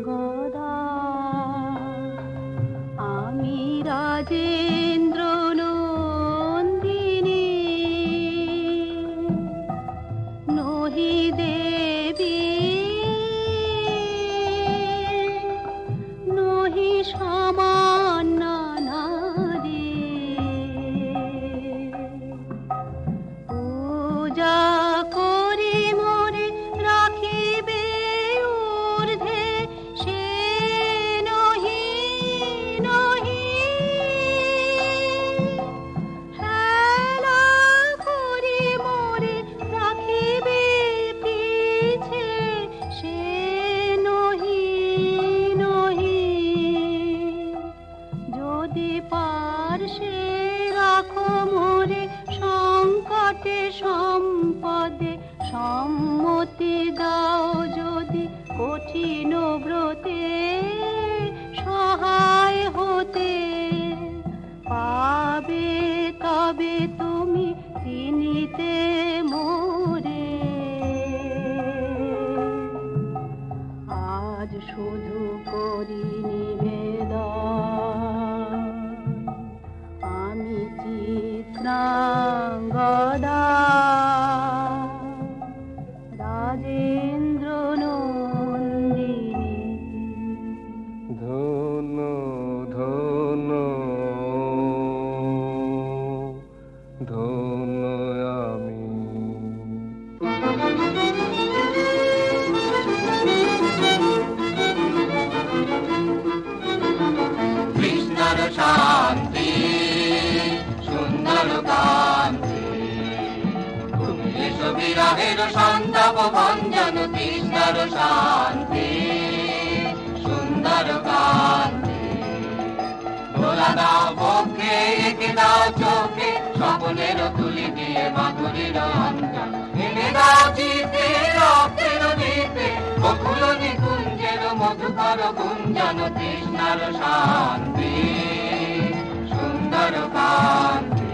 আমি রাজেন্দ্র নন্দিনী নহি দেবী নহি সামান্য নারী, পূজা করি মোরে রাখিবে ঊর্ধ্বে সে নহি নহি, হেলা করি মোরে রাখিবে পিছে সে নহি নহি, যদি পার্শ্বে রাখো মোরে সংকটে সম্পদে সম্মতি দাও, যদি কঠিন ব্রতে সহায় হতে পাবে তবে তুমি চিনিতে মোরে, আজ শুধু করি নিবেদন আমি চিত্রাঙ্গদা। কৃষ্ণর শান্তি সুন্দর কান্তি তুমি এসো বিরহের সন্তাপ ভঞ্জন কৃষ্ণর শান্তি সুন্দর কান্তি দোলা দাও পক্ষে একে দাও চোখে স্বপ্নের তুলি দিয়ে মাধুরীর অঞ্জন এনে দাও চিতে রক্তের দিতে বকুল নিকুঞ্জের মধুকর গুঞ্জন কৃষ্ণর শান্তি সুন্দর কান্তি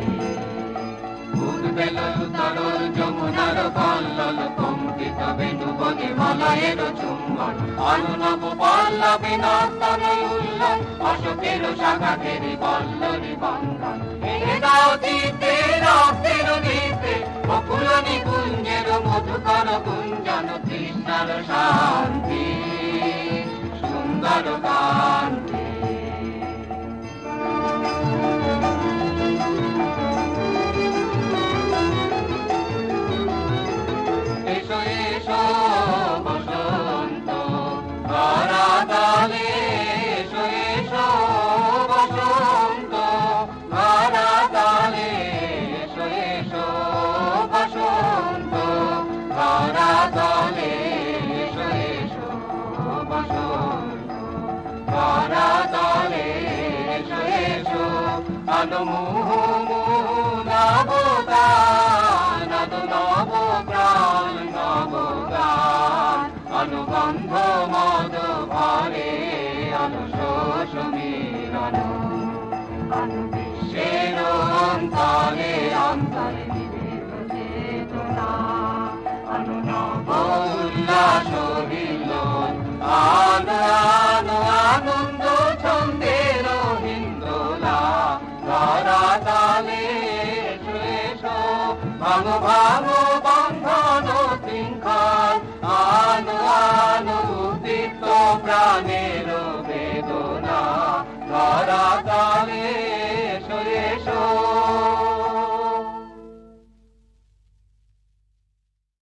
উদ্বেল তরল যমুনার কল্লল কম্পিত বেণু বনে মলয়ের চুম্বন অনুনব পল্লবে নর্তন উল্লন অশোকের শাখা ঘেরে পল্লরি বন্ধন এনে দাও চিতে রক্তের দিতে বকুল নিকুঞ্জের মধুকর গুঞ্জন কৃষ্ণর শান্তি সুন্দর কান্তি এসো এসো বসন্ত ধরাতলে এসো এসো বসন্ত ধরাতলে এসো এসো বসন্ত ধরাতলে এসো এসো বসন্ত ধরাতলে এসো এসো আলো মুহ নবগান আলো নবপ্রাণ নবগান অনুগন্ধ মদ ভরে অনুশোষ মিলন অনু বিশ্বের অন্তরে অন্তরে নিবেদ চেতনা অনু নব উল্লাস হিলন আলো আলো আনন্দ ছন্দের হিন্দোলা ধরাতলে এসো এসো ভাঙো ভাঙো বন্ধন শৃঙ্খল আলো আলো উদ্দীপ্ত প্রাণের বেদনা ধরাতলে